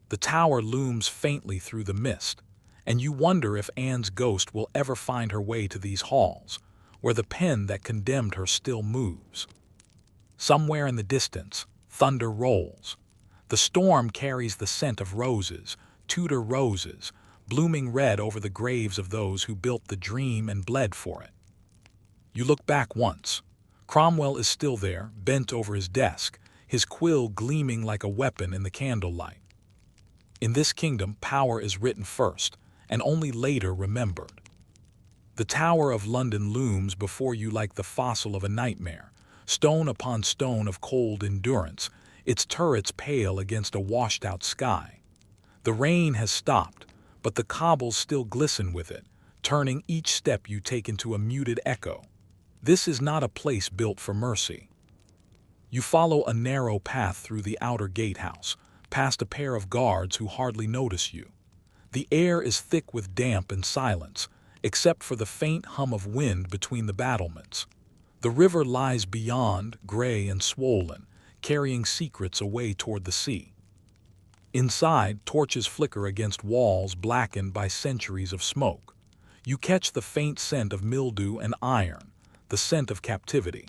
The tower looms faintly through the mist, and you wonder if Anne's ghost will ever find her way to these halls, where the pen that condemned her still moves. Somewhere in the distance, thunder rolls. The storm carries the scent of roses, Tudor roses, blooming red over the graves of those who built the dream and bled for it. You look back once. Cromwell is still there, bent over his desk, his quill gleaming like a weapon in the candlelight. In this kingdom, power is written first, and only later remembered. The Tower of London looms before you like the fossil of a nightmare, stone upon stone of cold endurance, its turrets pale against a washed-out sky. The rain has stopped, but the cobbles still glisten with it, turning each step you take into a muted echo. This is not a place built for mercy. You follow a narrow path through the outer gatehouse, past a pair of guards who hardly notice you. The air is thick with damp and silence, except for the faint hum of wind between the battlements. The river lies beyond, gray and swollen, carrying secrets away toward the sea. Inside, torches flicker against walls blackened by centuries of smoke. You catch the faint scent of mildew and iron, the scent of captivity.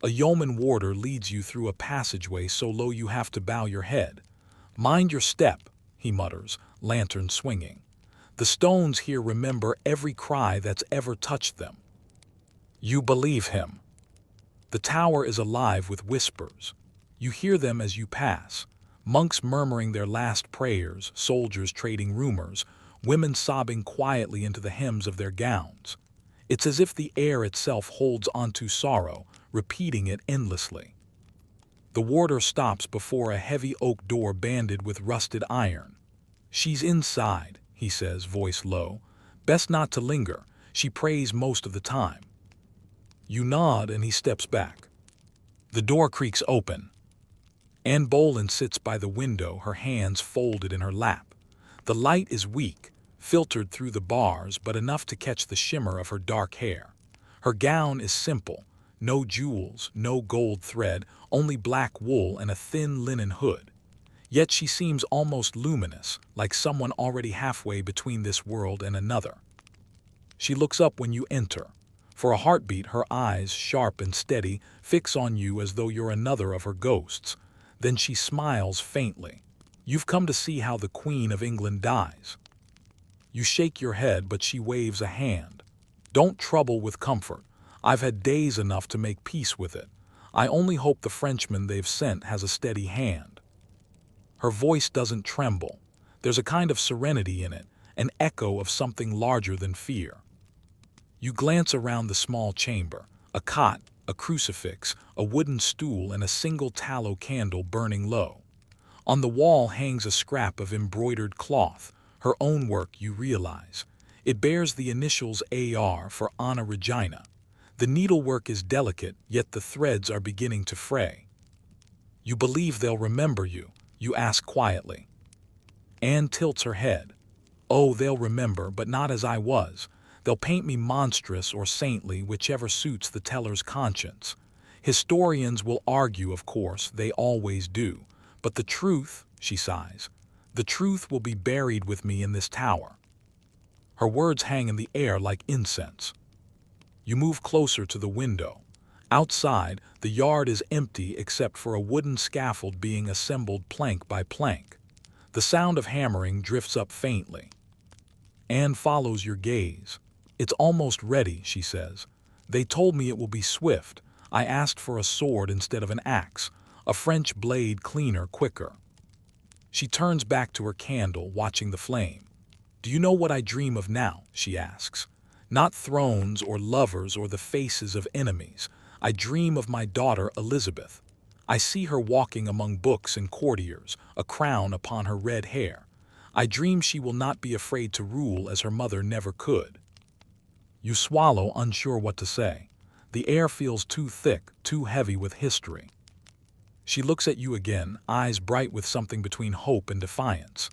A yeoman warder leads you through a passageway so low you have to bow your head. "Mind your step," he mutters, lantern swinging. "The stones here remember every cry that's ever touched them." You believe him. The tower is alive with whispers. You hear them as you pass. Monks murmuring their last prayers, soldiers trading rumors, women sobbing quietly into the hems of their gowns. It's as if the air itself holds onto sorrow, repeating it endlessly. The warder stops before a heavy oak door banded with rusted iron. "She's inside," he says, voice low. "Best not to linger. She prays most of the time." You nod and he steps back. The door creaks open. Anne Boleyn sits by the window, her hands folded in her lap. The light is weak, filtered through the bars, but enough to catch the shimmer of her dark hair. Her gown is simple, no jewels, no gold thread, only black wool and a thin linen hood. Yet she seems almost luminous, like someone already halfway between this world and another. She looks up when you enter. For a heartbeat, her eyes, sharp and steady, fix on you as though you're another of her ghosts. Then she smiles faintly. "You've come to see how the Queen of England dies." You shake your head, but she waves a hand. "Don't trouble with comfort. I've had days enough to make peace with it. I only hope the Frenchman they've sent has a steady hand." Her voice doesn't tremble. There's a kind of serenity in it, an echo of something larger than fear. You glance around the small chamber, a cot, a crucifix, a wooden stool, and a single tallow candle burning low. On the wall hangs a scrap of embroidered cloth, her own work, you realize. It bears the initials AR for Anna Regina. The needlework is delicate, yet the threads are beginning to fray. "You believe they'll remember you?" you ask quietly. Anne tilts her head. "Oh, they'll remember, but not as I was. They'll paint me monstrous or saintly, whichever suits the teller's conscience. Historians will argue, of course, they always do. But the truth," she sighs, "the truth will be buried with me in this tower." Her words hang in the air like incense. You move closer to the window. Outside, the yard is empty except for a wooden scaffold being assembled plank by plank. The sound of hammering drifts up faintly. Anne follows your gaze. "It's almost ready," she says. "They told me it will be swift. I asked for a sword instead of an axe, a French blade cleaner, quicker." She turns back to her candle, watching the flame. "Do you know what I dream of now?" she asks. "Not thrones or lovers or the faces of enemies. I dream of my daughter Elizabeth. I see her walking among books and courtiers, a crown upon her red hair. I dream she will not be afraid to rule as her mother never could." You swallow, unsure what to say. The air feels too thick, too heavy with history. She looks at you again, eyes bright with something between hope and defiance.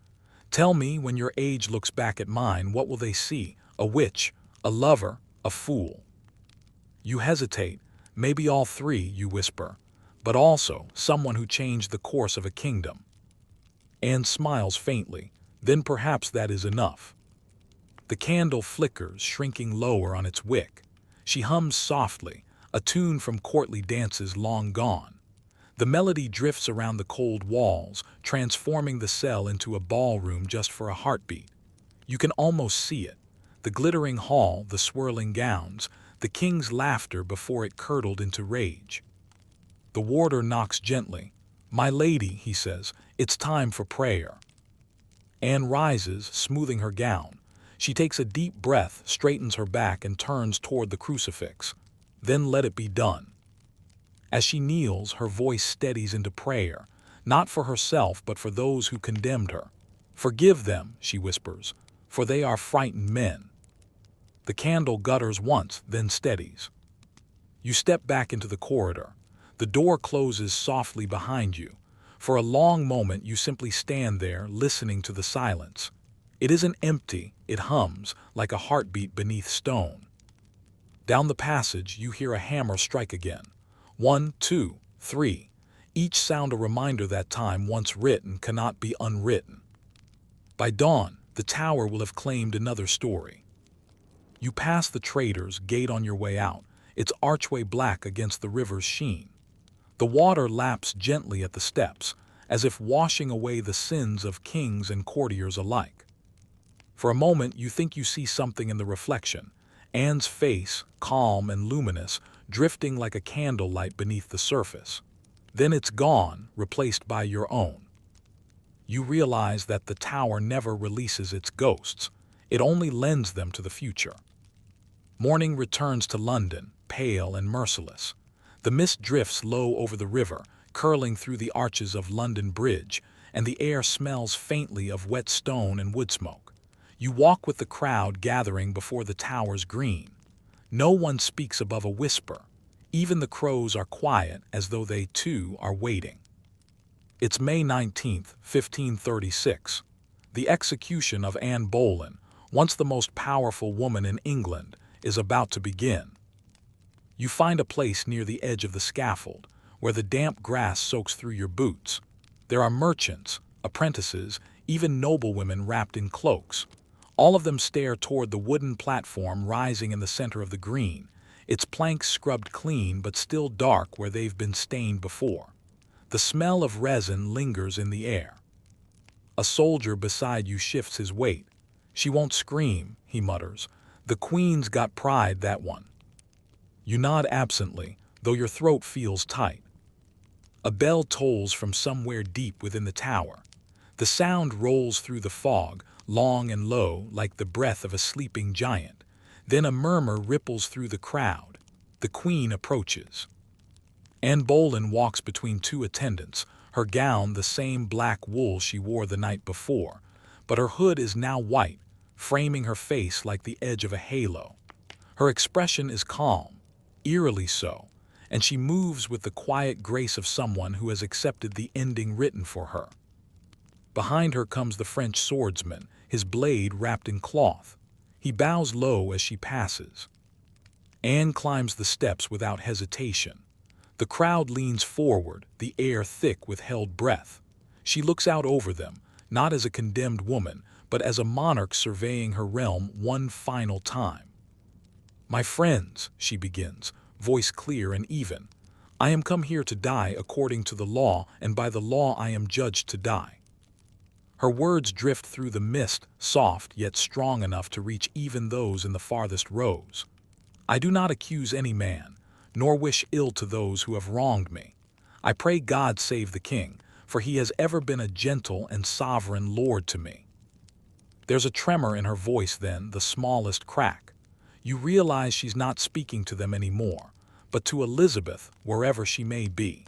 "Tell me, when your age looks back at mine, what will they see? A witch, a lover, a fool?" You hesitate. "Maybe all three," you whisper, "but also someone who changed the course of a kingdom." Anne smiles faintly. "Then perhaps that is enough." The candle flickers, shrinking lower on its wick. She hums softly, a tune from courtly dances long gone. The melody drifts around the cold walls, transforming the cell into a ballroom just for a heartbeat. You can almost see it. The glittering hall, the swirling gowns, the king's laughter before it curdled into rage. The warder knocks gently. "My lady," he says, "it's time for prayer." Anne rises, smoothing her gown. She takes a deep breath, straightens her back, and turns toward the crucifix. "Then let it be done." As she kneels, her voice steadies into prayer, not for herself but for those who condemned her. "Forgive them," she whispers, "for they are frightened men." The candle gutters once, then steadies. You step back into the corridor. The door closes softly behind you. For a long moment you simply stand there, listening to the silence. It isn't empty, it hums, like a heartbeat beneath stone. Down the passage you hear a hammer strike again. 1, 2, 3. Each sound a reminder that time once written cannot be unwritten. By dawn, the tower will have claimed another story. You pass the trader's gate on your way out, its archway black against the river's sheen. The water laps gently at the steps, as if washing away the sins of kings and courtiers alike. For a moment you think you see something in the reflection, Anne's face, calm and luminous, drifting like a candlelight beneath the surface. Then it's gone, replaced by your own. You realize that the tower never releases its ghosts, it only lends them to the future. Morning returns to London, pale and merciless. The mist drifts low over the river, curling through the arches of London Bridge, and the air smells faintly of wet stone and wood smoke. You walk with the crowd gathering before the tower's green. No one speaks above a whisper. Even the crows are quiet, as though they too are waiting. It's May 19th, 1536. The execution of Anne Boleyn, once the most powerful woman in England, is about to begin. You find a place near the edge of the scaffold, where the damp grass soaks through your boots. There are merchants, apprentices, even noblewomen wrapped in cloaks. All of them stare toward the wooden platform rising in the center of the green, its planks scrubbed clean but still dark where they've been stained before. The smell of resin lingers in the air. A soldier beside you shifts his weight. "She won't scream," he mutters. "The Queen's got pride, that one." You nod absently, though your throat feels tight. A bell tolls from somewhere deep within the tower. The sound rolls through the fog, long and low, like the breath of a sleeping giant. Then a murmur ripples through the crowd. The Queen approaches. Anne Boleyn walks between two attendants, her gown the same black wool she wore the night before, but her hood is now white, framing her face like the edge of a halo. Her expression is calm, eerily so, and she moves with the quiet grace of someone who has accepted the ending written for her. Behind her comes the French swordsman, his blade wrapped in cloth. He bows low as she passes. Anne climbs the steps without hesitation. The crowd leans forward, the air thick with held breath. She looks out over them, not as a condemned woman, but as a monarch surveying her realm one final time. "My friends," she begins, voice clear and even, "I am come here to die according to the law, and by the law I am judged to die." Her words drift through the mist, soft yet strong enough to reach even those in the farthest rows. "I do not accuse any man, nor wish ill to those who have wronged me. I pray God save the king, for he has ever been a gentle and sovereign lord to me." There's a tremor in her voice then, the smallest crack. You realize she's not speaking to them anymore, but to Elizabeth, wherever she may be.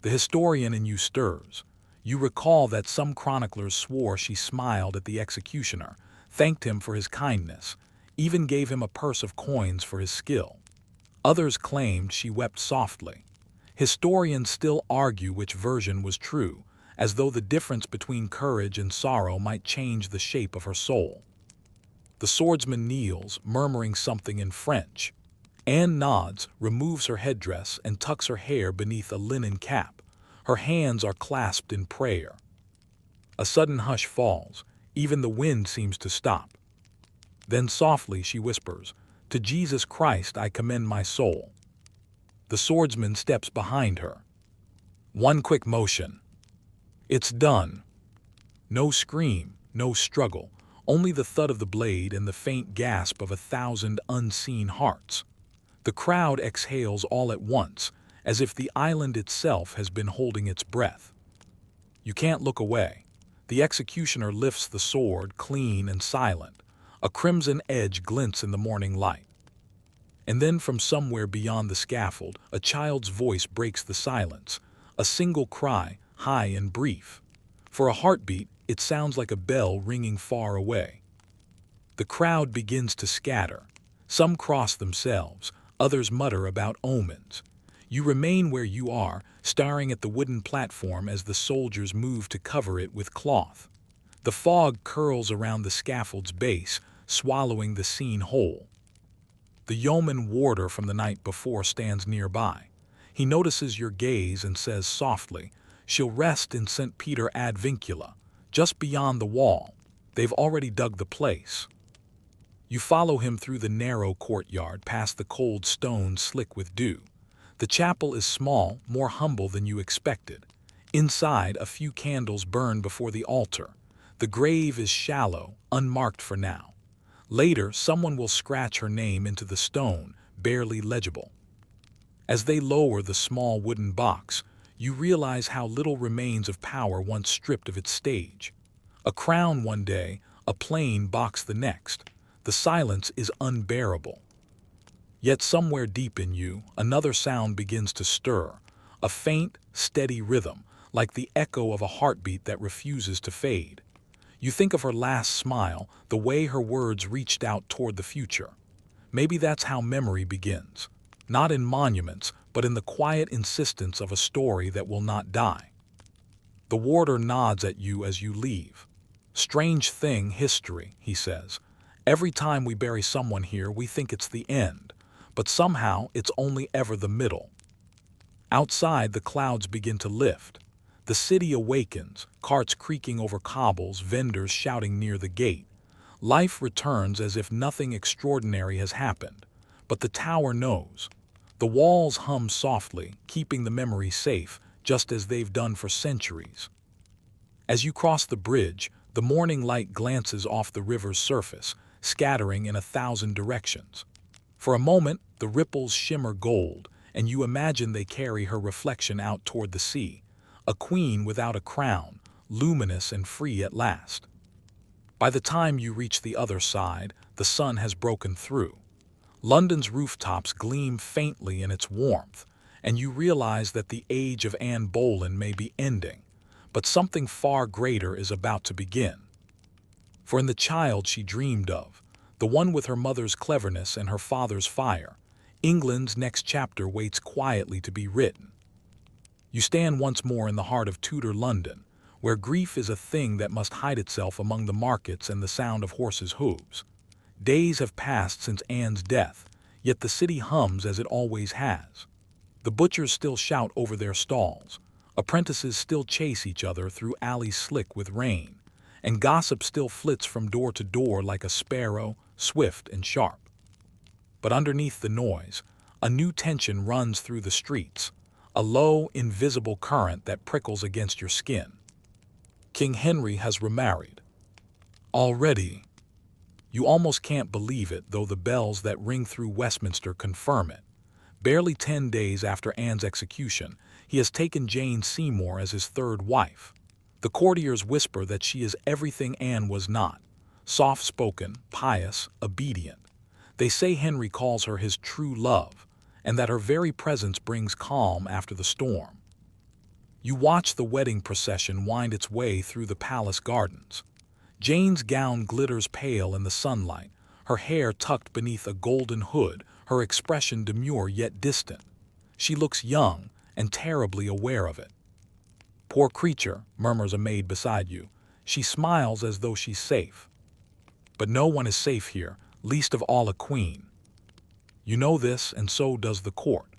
The historian in you stirs. You recall that some chroniclers swore she smiled at the executioner, thanked him for his kindness, even gave him a purse of coins for his skill. Others claimed she wept softly. Historians still argue which version was true, as though the difference between courage and sorrow might change the shape of her soul. The swordsman kneels, murmuring something in French. Anne nods, removes her headdress, and tucks her hair beneath a linen cap. Her hands are clasped in prayer. A sudden hush falls. Even the wind seems to stop. Then softly she whispers, "To Jesus Christ I commend my soul." The swordsman steps behind her. One quick motion. It's done. No scream, no struggle, only the thud of the blade and the faint gasp of 1,000 unseen hearts. The crowd exhales all at once, as if the island itself has been holding its breath. You can't look away. The executioner lifts the sword, clean and silent. A crimson edge glints in the morning light. And then from somewhere beyond the scaffold, a child's voice breaks the silence, a single cry, high and brief. For a heartbeat, it sounds like a bell ringing far away. The crowd begins to scatter. Some cross themselves, others mutter about omens. You remain where you are, staring at the wooden platform as the soldiers move to cover it with cloth. The fog curls around the scaffold's base, swallowing the scene whole. The yeoman warder from the night before stands nearby. He notices your gaze and says softly, "She'll rest in St. Peter ad Vincula, just beyond the wall. They've already dug the place." You follow him through the narrow courtyard, past the cold stones slick with dew. The chapel is small, more humble than you expected. Inside, a few candles burn before the altar. The grave is shallow, unmarked for now. Later, someone will scratch her name into the stone, barely legible. As they lower the small wooden box, you realize how little remains of power once stripped of its stage. A crown one day, a plain box the next. The silence is unbearable. Yet somewhere deep in you, another sound begins to stir, a faint, steady rhythm, like the echo of a heartbeat that refuses to fade. You think of her last smile, the way her words reached out toward the future. Maybe that's how memory begins. Not in monuments, but in the quiet insistence of a story that will not die. The warder nods at you as you leave. "Strange thing, history," he says. "Every time we bury someone here, we think it's the end, but somehow it's only ever the middle." Outside, the clouds begin to lift. The city awakens, carts creaking over cobbles, vendors shouting near the gate. Life returns as if nothing extraordinary has happened. But the tower knows. The walls hum softly, keeping the memory safe, just as they've done for centuries. As you cross the bridge, the morning light glances off the river's surface, scattering in 1,000 directions. For a moment, the ripples shimmer gold, and you imagine they carry her reflection out toward the sea, a queen without a crown, luminous and free at last. By the time you reach the other side, the sun has broken through. London's rooftops gleam faintly in its warmth, and you realize that the age of Anne Boleyn may be ending, but something far greater is about to begin. For in the child she dreamed of, the one with her mother's cleverness and her father's fire, England's next chapter waits quietly to be written. You stand once more in the heart of Tudor London, where grief is a thing that must hide itself among the markets and the sound of horses' hooves. Days have passed since Anne's death, yet the city hums as it always has. The butchers still shout over their stalls, apprentices still chase each other through alleys slick with rain, and gossip still flits from door to door like a sparrow, swift and sharp. But underneath the noise, a new tension runs through the streets, a low, invisible current that prickles against your skin. King Henry has remarried. Already. You almost can't believe it, though the bells that ring through Westminster confirm it. Barely 10 days after Anne's execution, he has taken Jane Seymour as his third wife. The courtiers whisper that she is everything Anne was not, soft-spoken, pious, obedient. They say Henry calls her his true love, and that her very presence brings calm after the storm. You watch the wedding procession wind its way through the palace gardens. Jane's gown glitters pale in the sunlight, her hair tucked beneath a golden hood, her expression demure yet distant. She looks young and terribly aware of it. "Poor creature," murmurs a maid beside you. She smiles as though she's safe. But no one is safe here, least of all a queen. You know this, and so does the court.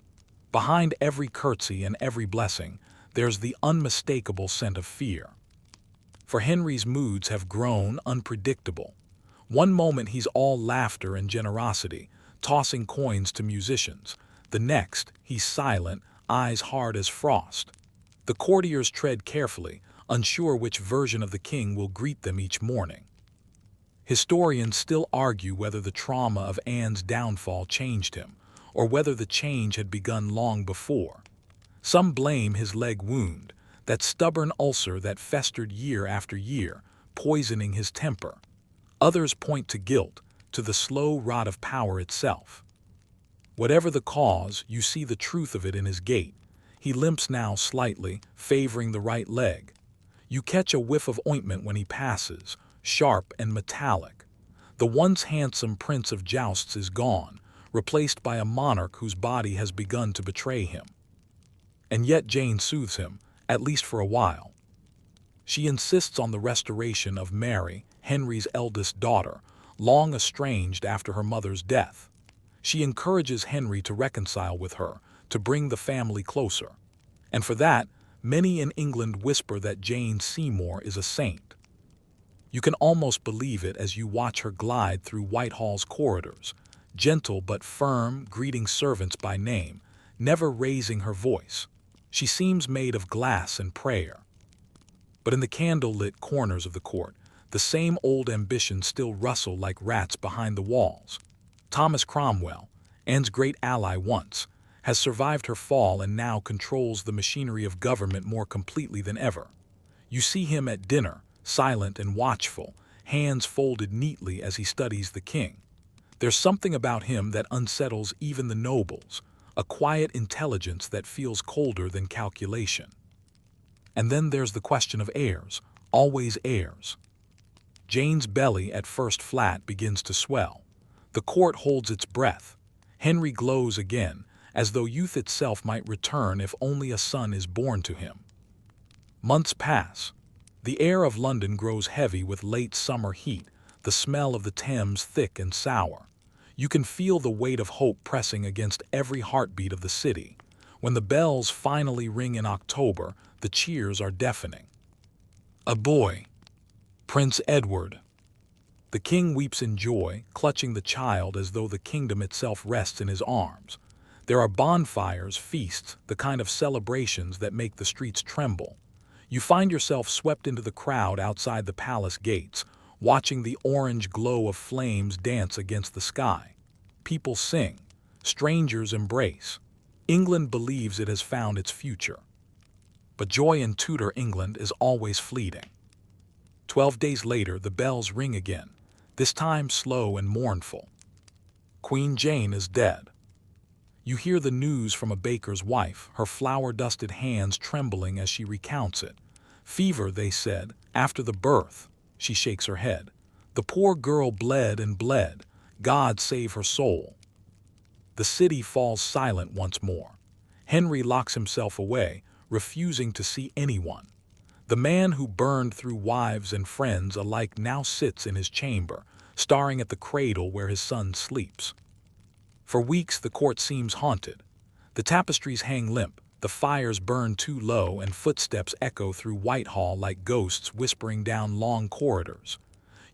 Behind every curtsy and every blessing, there's the unmistakable scent of fear. For Henry's moods have grown unpredictable. One moment he's all laughter and generosity, tossing coins to musicians. The next, he's silent, eyes hard as frost. The courtiers tread carefully, unsure which version of the king will greet them each morning. Historians still argue whether the trauma of Anne's downfall changed him, or whether the change had begun long before. Some blame his leg wound, that stubborn ulcer that festered year after year, poisoning his temper. Others point to guilt, to the slow rot of power itself. Whatever the cause, you see the truth of it in his gait. He limps now slightly, favoring the right leg. You catch a whiff of ointment when he passes, sharp and metallic. The once handsome prince of jousts is gone, replaced by a monarch whose body has begun to betray him. And yet Jane soothes him, at least for a while. She insists on the restoration of Mary, Henry's eldest daughter, long estranged after her mother's death. She encourages Henry to reconcile with her, to bring the family closer. And for that, many in England whisper that Jane Seymour is a saint. You can almost believe it as you watch her glide through Whitehall's corridors, gentle but firm, greeting servants by name, never raising her voice. She seems made of glass and prayer. But in the candle-lit corners of the court, the same old ambitions still rustle like rats behind the walls. Thomas Cromwell, Anne's great ally once, has survived her fall and now controls the machinery of government more completely than ever. You see him at dinner, silent and watchful, hands folded neatly as he studies the king. There's something about him that unsettles even the nobles, a quiet intelligence that feels colder than calculation. And then there's the question of heirs, always heirs. Jane's belly, at first flat, begins to swell. The court holds its breath. Henry glows again, as though youth itself might return if only a son is born to him. Months pass. The air of London grows heavy with late summer heat, the smell of the Thames thick and sour. You can feel the weight of hope pressing against every heartbeat of the city. When the bells finally ring in October, the cheers are deafening. A boy. Prince Edward. The king weeps in joy, clutching the child as though the kingdom itself rests in his arms. There are bonfires, feasts, the kind of celebrations that make the streets tremble. You find yourself swept into the crowd outside the palace gates, watching the orange glow of flames dance against the sky. People sing. Strangers embrace. England believes it has found its future. But joy in Tudor England is always fleeting. 12 days later, the bells ring again, this time slow and mournful. Queen Jane is dead. You hear the news from a baker's wife, her flour-dusted hands trembling as she recounts it. Fever, they said, after the birth. She shakes her head. The poor girl bled and bled. God save her soul. The city falls silent once more. Henry locks himself away, refusing to see anyone. The man who burned through wives and friends alike now sits in his chamber, staring at the cradle where his son sleeps. For weeks the court seems haunted. The tapestries hang limp, the fires burn too low, and footsteps echo through Whitehall like ghosts whispering down long corridors.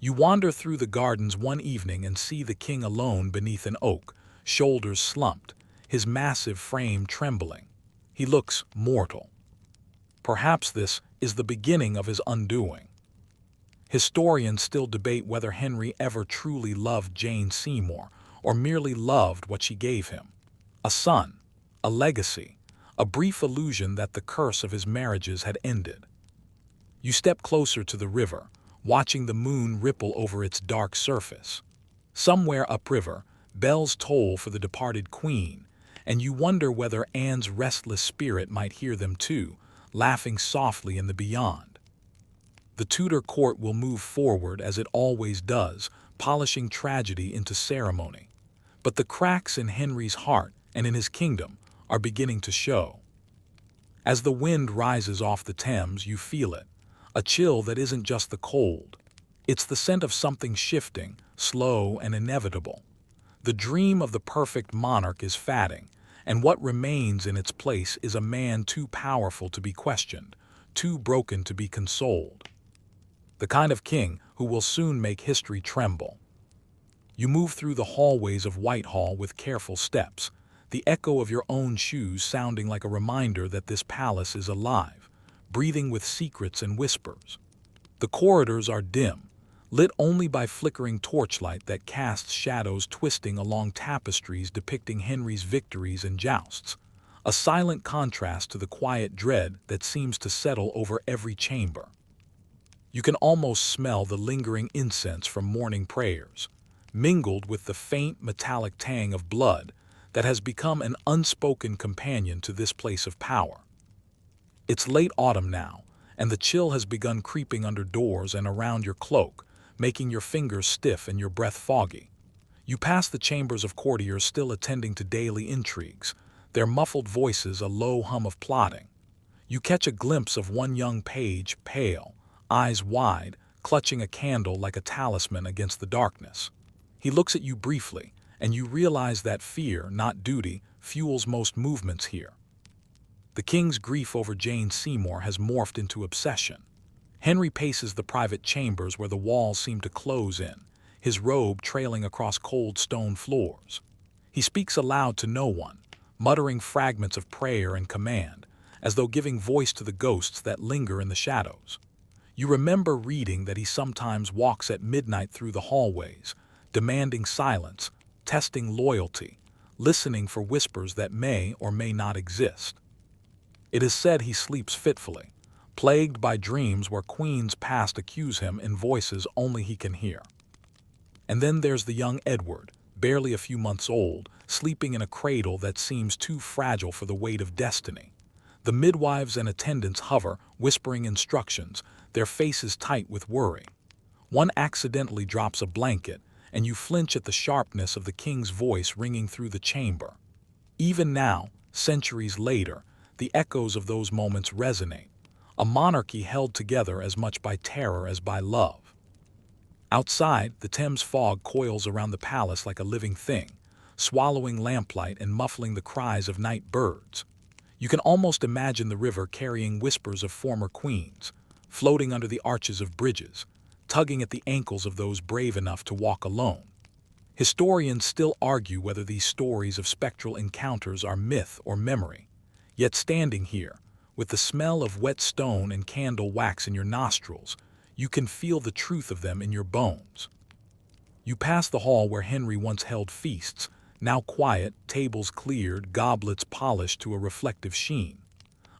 You wander through the gardens one evening and see the king alone beneath an oak, shoulders slumped, his massive frame trembling. He looks mortal. Perhaps this is the beginning of his undoing. Historians still debate whether Henry ever truly loved Jane Seymour, or merely loved what she gave him. A son, a legacy, a brief illusion that the curse of his marriages had ended. You step closer to the river, watching the moon ripple over its dark surface. Somewhere upriver, bells toll for the departed queen, and you wonder whether Anne's restless spirit might hear them too, laughing softly in the beyond. The Tudor court will move forward as it always does, polishing tragedy into ceremony. But the cracks in Henry's heart and in his kingdom are beginning to show. As the wind rises off the Thames, you feel it, a chill that isn't just the cold. It's the scent of something shifting, slow and inevitable. The dream of the perfect monarch is fading, and what remains in its place is a man too powerful to be questioned, too broken to be consoled. The kind of king who will soon make history tremble. You move through the hallways of Whitehall with careful steps, the echo of your own shoes sounding like a reminder that this palace is alive, breathing with secrets and whispers. The corridors are dim, lit only by flickering torchlight that casts shadows twisting along tapestries depicting Henry's victories and jousts, a silent contrast to the quiet dread that seems to settle over every chamber. You can almost smell the lingering incense from morning prayers, mingled with the faint metallic tang of blood that has become an unspoken companion to this place of power. It's late autumn now, and the chill has begun creeping under doors and around your cloak, making your fingers stiff and your breath foggy. You pass the chambers of courtiers still attending to daily intrigues, their muffled voices a low hum of plotting. You catch a glimpse of one young page, pale, eyes wide, clutching a candle like a talisman against the darkness. He looks at you briefly, and you realize that fear, not duty, fuels most movements here. The king's grief over Jane Seymour has morphed into obsession. Henry paces the private chambers where the walls seem to close in, his robe trailing across cold stone floors. He speaks aloud to no one, muttering fragments of prayer and command, as though giving voice to the ghosts that linger in the shadows. You remember reading that he sometimes walks at midnight through the hallways, demanding silence, testing loyalty, listening for whispers that may or may not exist. It is said he sleeps fitfully, plagued by dreams where queens past accuse him in voices only he can hear. And then there's the young Edward, barely a few months old, sleeping in a cradle that seems too fragile for the weight of destiny. The midwives and attendants hover, whispering instructions, their faces tight with worry. One accidentally drops a blanket, and you flinch at the sharpness of the king's voice ringing through the chamber. Even now, centuries later, the echoes of those moments resonate, a monarchy held together as much by terror as by love. Outside, the Thames fog coils around the palace like a living thing, swallowing lamplight and muffling the cries of night birds. You can almost imagine the river carrying whispers of former queens, floating under the arches of bridges, tugging at the ankles of those brave enough to walk alone. Historians still argue whether these stories of spectral encounters are myth or memory. Yet standing here, with the smell of wet stone and candle wax in your nostrils, you can feel the truth of them in your bones. You pass the hall where Henry once held feasts, now quiet, tables cleared, goblets polished to a reflective sheen.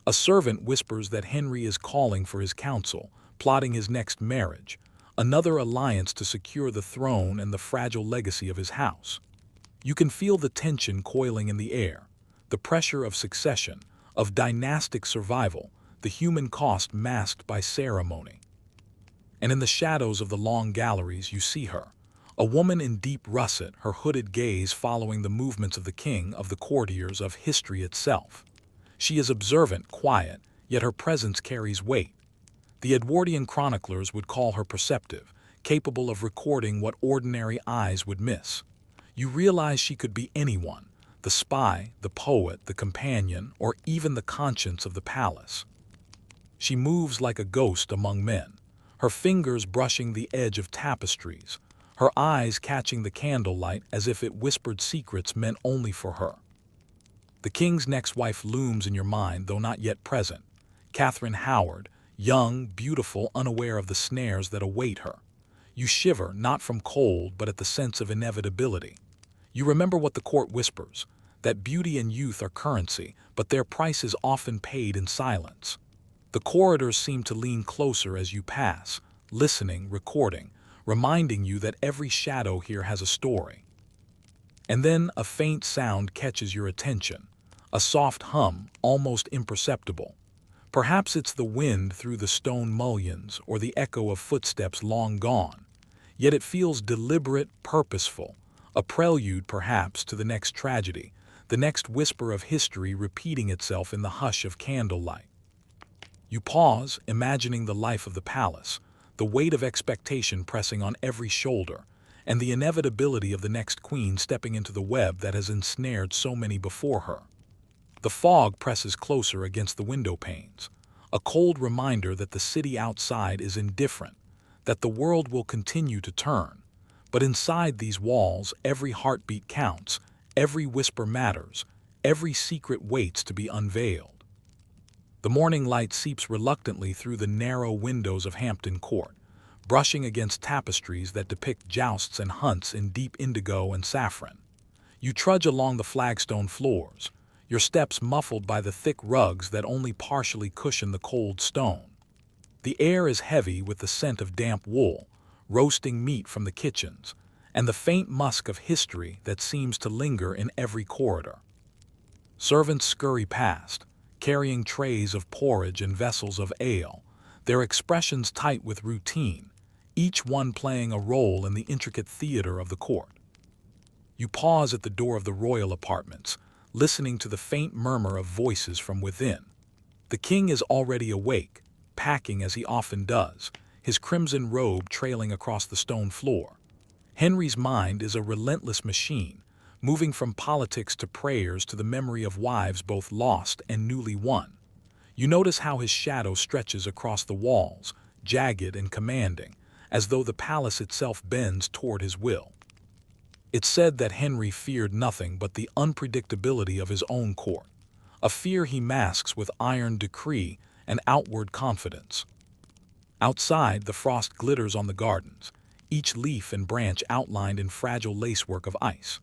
A servant whispers that Henry is calling for his council, plotting his next marriage, another alliance to secure the throne and the fragile legacy of his house. You can feel the tension coiling in the air, the pressure of succession, of dynastic survival, the human cost masked by ceremony. And in the shadows of the long galleries you see her, a woman in deep russet, her hooded gaze following the movements of the king, of the courtiers, of history itself. She is observant, quiet, yet her presence carries weight. The Edwardian chroniclers would call her perceptive, capable of recording what ordinary eyes would miss. You realize she could be anyone, the spy, the poet, the companion, or even the conscience of the palace. She moves like a ghost among men, her fingers brushing the edge of tapestries, her eyes catching the candlelight as if it whispered secrets meant only for her. The king's next wife looms in your mind, though not yet present, Catherine Howard, young, beautiful, unaware of the snares that await her. You shiver, not from cold, but at the sense of inevitability. You remember what the court whispers, that beauty and youth are currency, but their price is often paid in silence. The corridors seem to lean closer as you pass, listening, recording, reminding you that every shadow here has a story. And then a faint sound catches your attention, a soft hum, almost imperceptible. Perhaps it's the wind through the stone mullions or the echo of footsteps long gone. Yet it feels deliberate, purposeful, a prelude perhaps to the next tragedy, the next whisper of history repeating itself in the hush of candlelight. You pause, imagining the life of the palace, the weight of expectation pressing on every shoulder, and the inevitability of the next queen stepping into the web that has ensnared so many before her. The fog presses closer against the window panes, a cold reminder that the city outside is indifferent, that the world will continue to turn. But inside these walls, every heartbeat counts, every whisper matters, every secret waits to be unveiled. The morning light seeps reluctantly through the narrow windows of Hampton Court, brushing against tapestries that depict jousts and hunts in deep indigo and saffron. You trudge along the flagstone floors, your steps muffled by the thick rugs that only partially cushion the cold stone. The air is heavy with the scent of damp wool, roasting meat from the kitchens, and the faint musk of history that seems to linger in every corridor. Servants scurry past, carrying trays of porridge and vessels of ale, their expressions tight with routine, each one playing a role in the intricate theater of the court. You pause at the door of the royal apartments, listening to the faint murmur of voices from within. The king is already awake, packing as he often does, his crimson robe trailing across the stone floor. Henry's mind is a relentless machine, moving from politics to prayers to the memory of wives both lost and newly won. You notice how his shadow stretches across the walls, jagged and commanding, as though the palace itself bends toward his will. It's said that Henry feared nothing but the unpredictability of his own court, a fear he masks with iron decree and outward confidence. Outside, the frost glitters on the gardens, each leaf and branch outlined in fragile lacework of ice.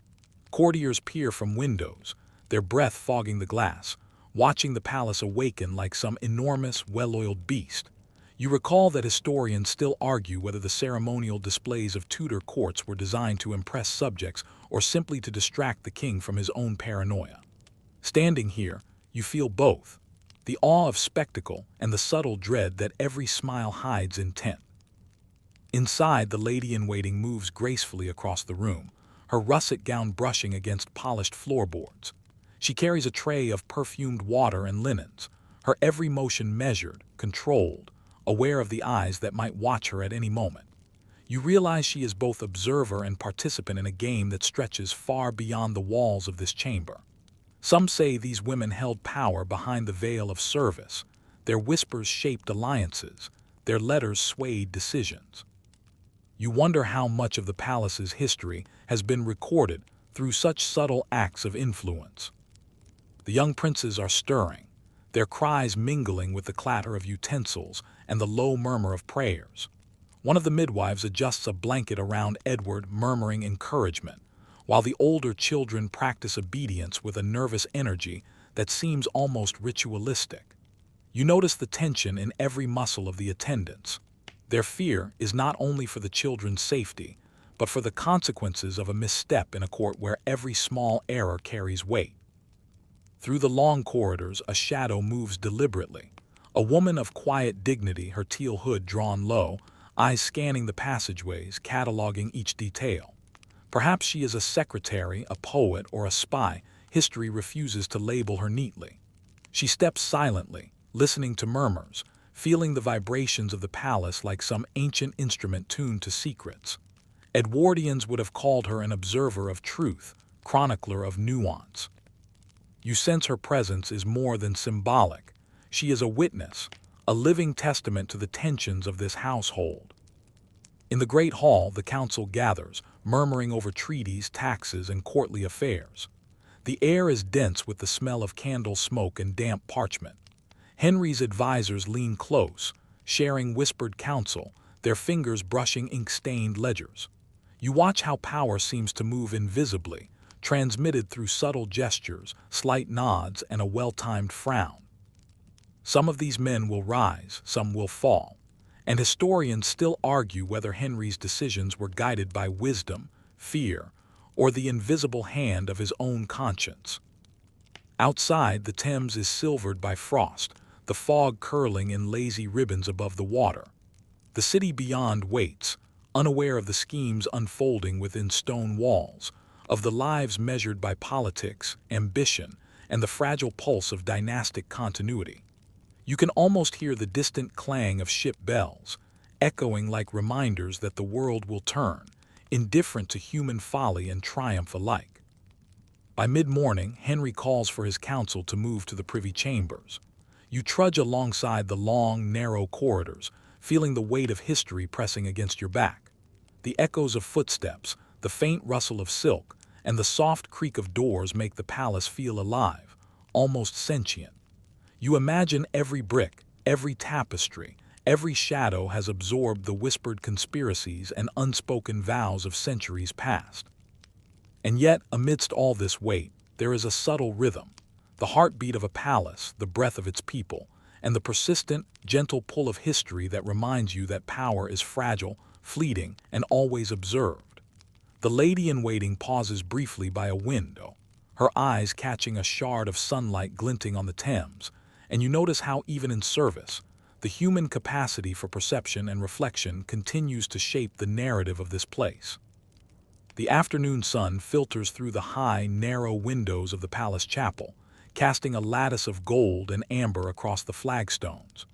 Courtiers peer from windows, their breath fogging the glass, watching the palace awaken like some enormous, well-oiled beast. You recall that historians still argue whether the ceremonial displays of Tudor courts were designed to impress subjects or simply to distract the king from his own paranoia. Standing here, you feel both, the awe of spectacle and the subtle dread that every smile hides intent. Inside, the lady-in-waiting moves gracefully across the room, her russet gown brushing against polished floorboards. She carries a tray of perfumed water and linens, her every motion measured, controlled, aware of the eyes that might watch her at any moment. You realize she is both observer and participant in a game that stretches far beyond the walls of this chamber. Some say these women held power behind the veil of service. Their whispers shaped alliances, their letters swayed decisions. You wonder how much of the palace's history has been recorded through such subtle acts of influence. The young princes are stirring, their cries mingling with the clatter of utensils and the low murmur of prayers. One of the midwives adjusts a blanket around Edward, murmuring encouragement, while the older children practice obedience with a nervous energy that seems almost ritualistic. You notice the tension in every muscle of the attendants. Their fear is not only for the children's safety, but for the consequences of a misstep in a court where every small error carries weight. Through the long corridors, a shadow moves deliberately. A woman of quiet dignity, her teal hood drawn low, eyes scanning the passageways, cataloging each detail. Perhaps she is a secretary, a poet, or a spy. History refuses to label her neatly. She steps silently, listening to murmurs, feeling the vibrations of the palace like some ancient instrument tuned to secrets. Edwardians would have called her an observer of truth, chronicler of nuance. You sense her presence is more than symbolic. She is a witness, a living testament to the tensions of this household. In the great hall, the council gathers, murmuring over treaties, taxes, and courtly affairs. The air is dense with the smell of candle smoke and damp parchment. Henry's advisors lean close, sharing whispered counsel, their fingers brushing ink-stained ledgers. You watch how power seems to move invisibly, transmitted through subtle gestures, slight nods, and a well-timed frown. Some of these men will rise, some will fall, and historians still argue whether Henry's decisions were guided by wisdom, fear, or the invisible hand of his own conscience. Outside, the Thames is silvered by frost, the fog curling in lazy ribbons above the water. The city beyond waits, unaware of the schemes unfolding within stone walls, of the lives measured by politics, ambition, and the fragile pulse of dynastic continuity. You can almost hear the distant clang of ship bells, echoing like reminders that the world will turn, indifferent to human folly and triumph alike. By mid-morning, Henry calls for his council to move to the privy chambers. You trudge alongside the long, narrow corridors, feeling the weight of history pressing against your back. The echoes of footsteps, the faint rustle of silk, and the soft creak of doors make the palace feel alive, almost sentient. You imagine every brick, every tapestry, every shadow has absorbed the whispered conspiracies and unspoken vows of centuries past. And yet, amidst all this weight, there is a subtle rhythm, the heartbeat of a palace, the breath of its people, and the persistent, gentle pull of history that reminds you that power is fragile, fleeting, and always observed. The lady-in-waiting pauses briefly by a window, her eyes catching a shard of sunlight glinting on the Thames, and you notice how even in service, The human capacity for perception and reflection continues to shape the narrative of this place. The afternoon sun filters through the high, narrow windows of the palace chapel, casting a lattice of gold and amber across the flagstones.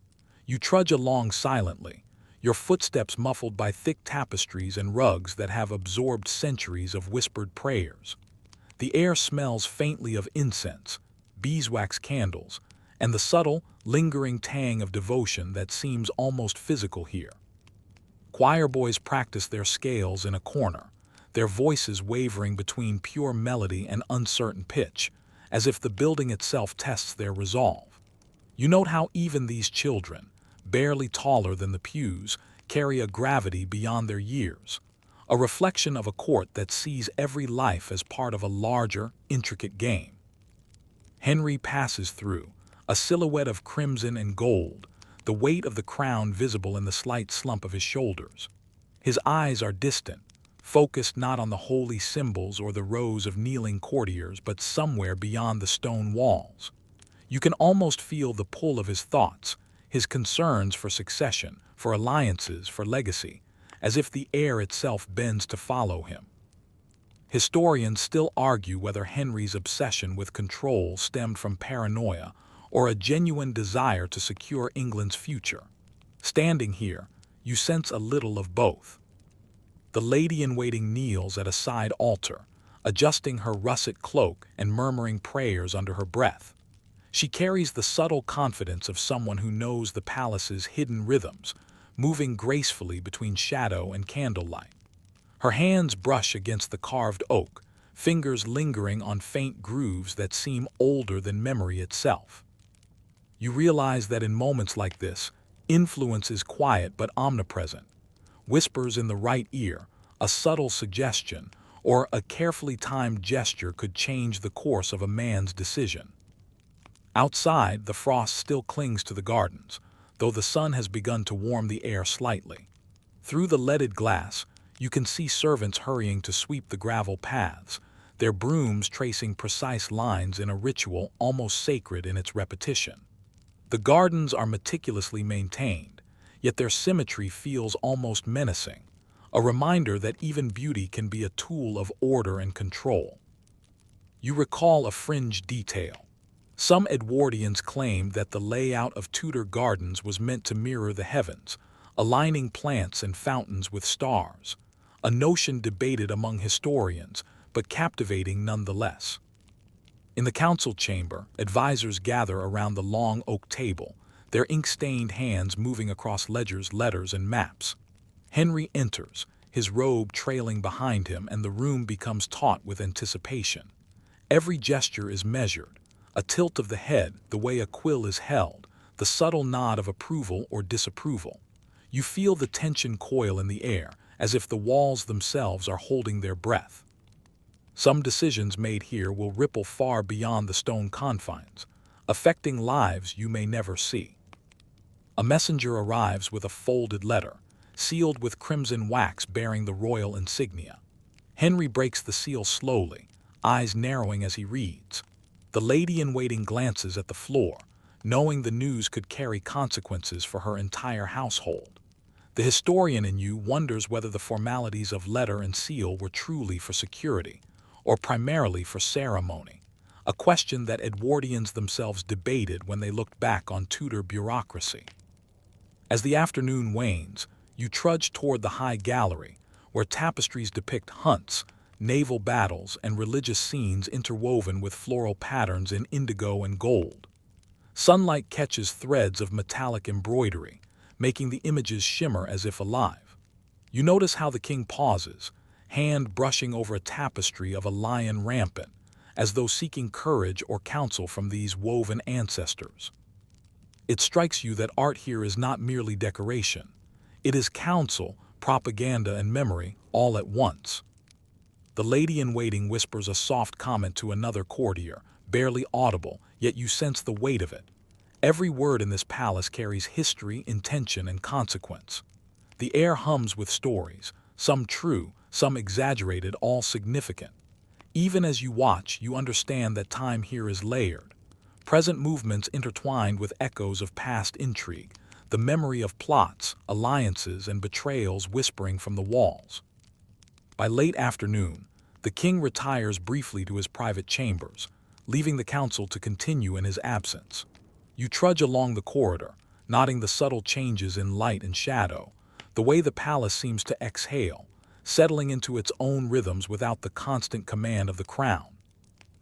You trudge along silently, your footsteps muffled by thick tapestries and rugs that have absorbed centuries of whispered prayers. The air smells faintly of incense, beeswax candles, and the subtle, lingering tang of devotion that seems almost physical here. Choir boys practice their scales in a corner, their voices wavering between pure melody and uncertain pitch, as if the building itself tests their resolve. You note how even these children, barely taller than the pews, carry a gravity beyond their years, a reflection of a court that sees every life as part of a larger, intricate game. Henry passes through, a silhouette of crimson and gold, the weight of the crown visible in the slight slump of his shoulders. His eyes are distant, focused not on the holy symbols or the rows of kneeling courtiers, but somewhere beyond the stone walls. You can almost feel the pull of his thoughts, his concerns for succession, for alliances, for legacy, as if the air itself bends to follow him. Historians still argue whether Henry's obsession with control stemmed from paranoia or a genuine desire to secure England's future. Standing here, you sense a little of both. The lady-in-waiting kneels at a side altar, adjusting her russet cloak and murmuring prayers under her breath. She carries the subtle confidence of someone who knows the palace's hidden rhythms, moving gracefully between shadow and candlelight. Her hands brush against the carved oak, fingers lingering on faint grooves that seem older than memory itself. You realize that in moments like this, influence is quiet but omnipresent. Whispers in the right ear, a subtle suggestion, or a carefully timed gesture could change the course of a man's decision. Outside, the frost still clings to the gardens, though the sun has begun to warm the air slightly. Through the leaded glass, you can see servants hurrying to sweep the gravel paths, their brooms tracing precise lines in a ritual almost sacred in its repetition. The gardens are meticulously maintained, yet their symmetry feels almost menacing, a reminder that even beauty can be a tool of order and control. You recall a fringe detail. Some Edwardians claimed that the layout of Tudor gardens was meant to mirror the heavens, aligning plants and fountains with stars, a notion debated among historians, but captivating nonetheless. In the council chamber, advisors gather around the long oak table, their ink-stained hands moving across ledgers, letters, and maps. Henry enters, his robe trailing behind him, and the room becomes taut with anticipation. Every gesture is measured, a tilt of the head, the way a quill is held, the subtle nod of approval or disapproval. You feel the tension coil in the air, as if the walls themselves are holding their breath. Some decisions made here will ripple far beyond the stone confines, affecting lives you may never see. A messenger arrives with a folded letter, sealed with crimson wax bearing the royal insignia. Henry breaks the seal slowly, eyes narrowing as he reads. The lady-in-waiting glances at the floor, knowing the news could carry consequences for her entire household. The historian in you wonders whether the formalities of letter and seal were truly for security, or primarily for ceremony, a question that Edwardians themselves debated when they looked back on Tudor bureaucracy. As the afternoon wanes, you trudge toward the high gallery, where tapestries depict hunts, naval battles, and religious scenes interwoven with floral patterns in indigo and gold. Sunlight catches threads of metallic embroidery, making the images shimmer as if alive. You notice how the king pauses, hand brushing over a tapestry of a lion rampant, as though seeking courage or counsel from these woven ancestors. It strikes you that art here is not merely decoration. It is counsel, propaganda, and memory all at once. The lady-in-waiting whispers a soft comment to another courtier, barely audible, yet you sense the weight of it. Every word in this palace carries history, intention, and consequence. The air hums with stories, some true, some exaggerated, all significant. Even as you watch, you understand that time here is layered. Present movements intertwined with echoes of past intrigue, the memory of plots, alliances, and betrayals whispering from the walls. By late afternoon, the king retires briefly to his private chambers, leaving the council to continue in his absence. You trudge along the corridor, noting the subtle changes in light and shadow, the way the palace seems to exhale, settling into its own rhythms without the constant command of the crown.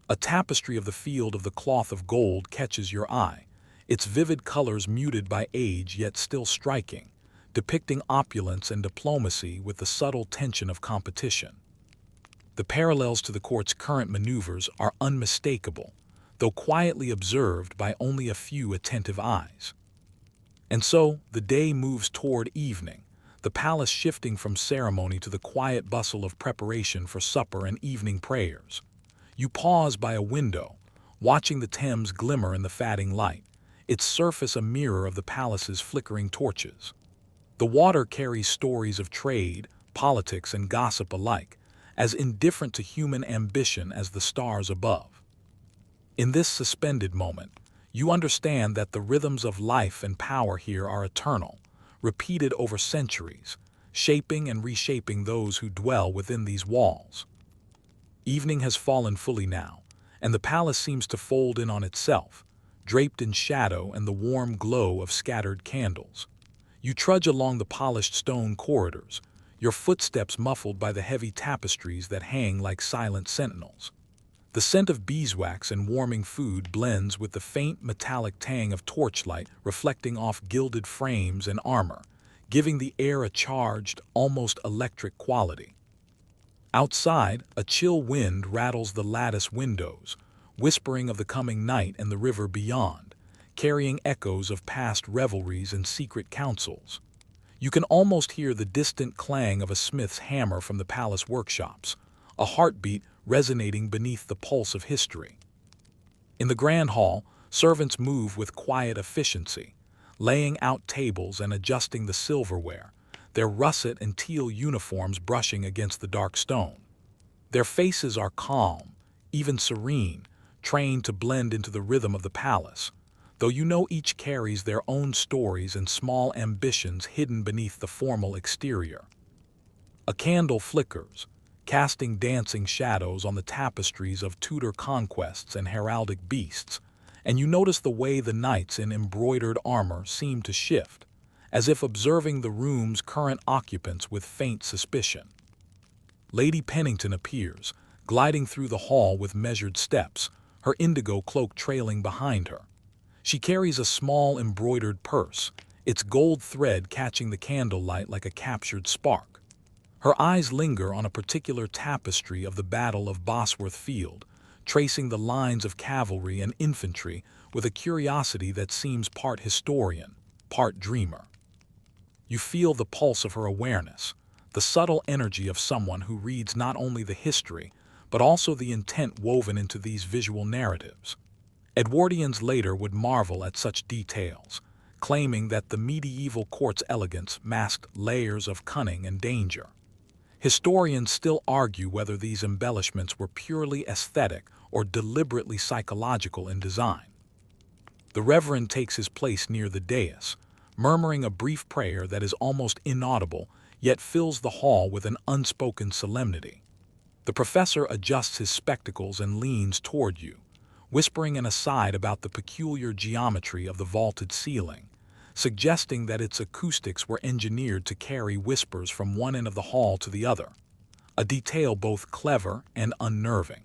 A tapestry of the field of the cloth of gold catches your eye, its vivid colors muted by age yet still striking, depicting opulence and diplomacy with the subtle tension of competition. The parallels to the court's current maneuvers are unmistakable, though quietly observed by only a few attentive eyes. And so, the day moves toward evening, the palace shifting from ceremony to the quiet bustle of preparation for supper and evening prayers. You pause by a window, watching the Thames glimmer in the fading light, its surface a mirror of the palace's flickering torches. The water carries stories of trade, politics, and gossip alike, as indifferent to human ambition as the stars above. In this suspended moment, you understand that the rhythms of life and power here are eternal, repeated over centuries, shaping and reshaping those who dwell within these walls. Evening has fallen fully now, and the palace seems to fold in on itself, draped in shadow and the warm glow of scattered candles. You trudge along the polished stone corridors, your footsteps muffled by the heavy tapestries that hang like silent sentinels. The scent of beeswax and warming food blends with the faint metallic tang of torchlight reflecting off gilded frames and armor, giving the air a charged, almost electric quality. Outside, a chill wind rattles the lattice windows, whispering of the coming night and the river beyond, carrying echoes of past revelries and secret councils. You can almost hear the distant clang of a smith's hammer from the palace workshops, a heartbeat resonating beneath the pulse of history. In the grand hall, servants move with quiet efficiency, laying out tables and adjusting the silverware, their russet and teal uniforms brushing against the dark stone. Their faces are calm, even serene, trained to blend into the rhythm of the palace, though you know each carries their own stories and small ambitions hidden beneath the formal exterior. A candle flickers, casting dancing shadows on the tapestries of Tudor conquests and heraldic beasts, and you notice the way the knights in embroidered armor seem to shift, as if observing the room's current occupants with faint suspicion. Lady Pennington appears, gliding through the hall with measured steps, her indigo cloak trailing behind her. She carries a small embroidered purse, its gold thread catching the candlelight like a captured spark. Her eyes linger on a particular tapestry of the Battle of Bosworth Field, tracing the lines of cavalry and infantry with a curiosity that seems part historian, part dreamer. You feel the pulse of her awareness, the subtle energy of someone who reads not only the history, but also the intent woven into these visual narratives. Edwardians later would marvel at such details, claiming that the medieval court's elegance masked layers of cunning and danger. Historians still argue whether these embellishments were purely aesthetic or deliberately psychological in design. The Reverend takes his place near the dais, murmuring a brief prayer that is almost inaudible, yet fills the hall with an unspoken solemnity. The professor adjusts his spectacles and leans toward you, whispering an aside about the peculiar geometry of the vaulted ceiling, suggesting that its acoustics were engineered to carry whispers from one end of the hall to the other, a detail both clever and unnerving.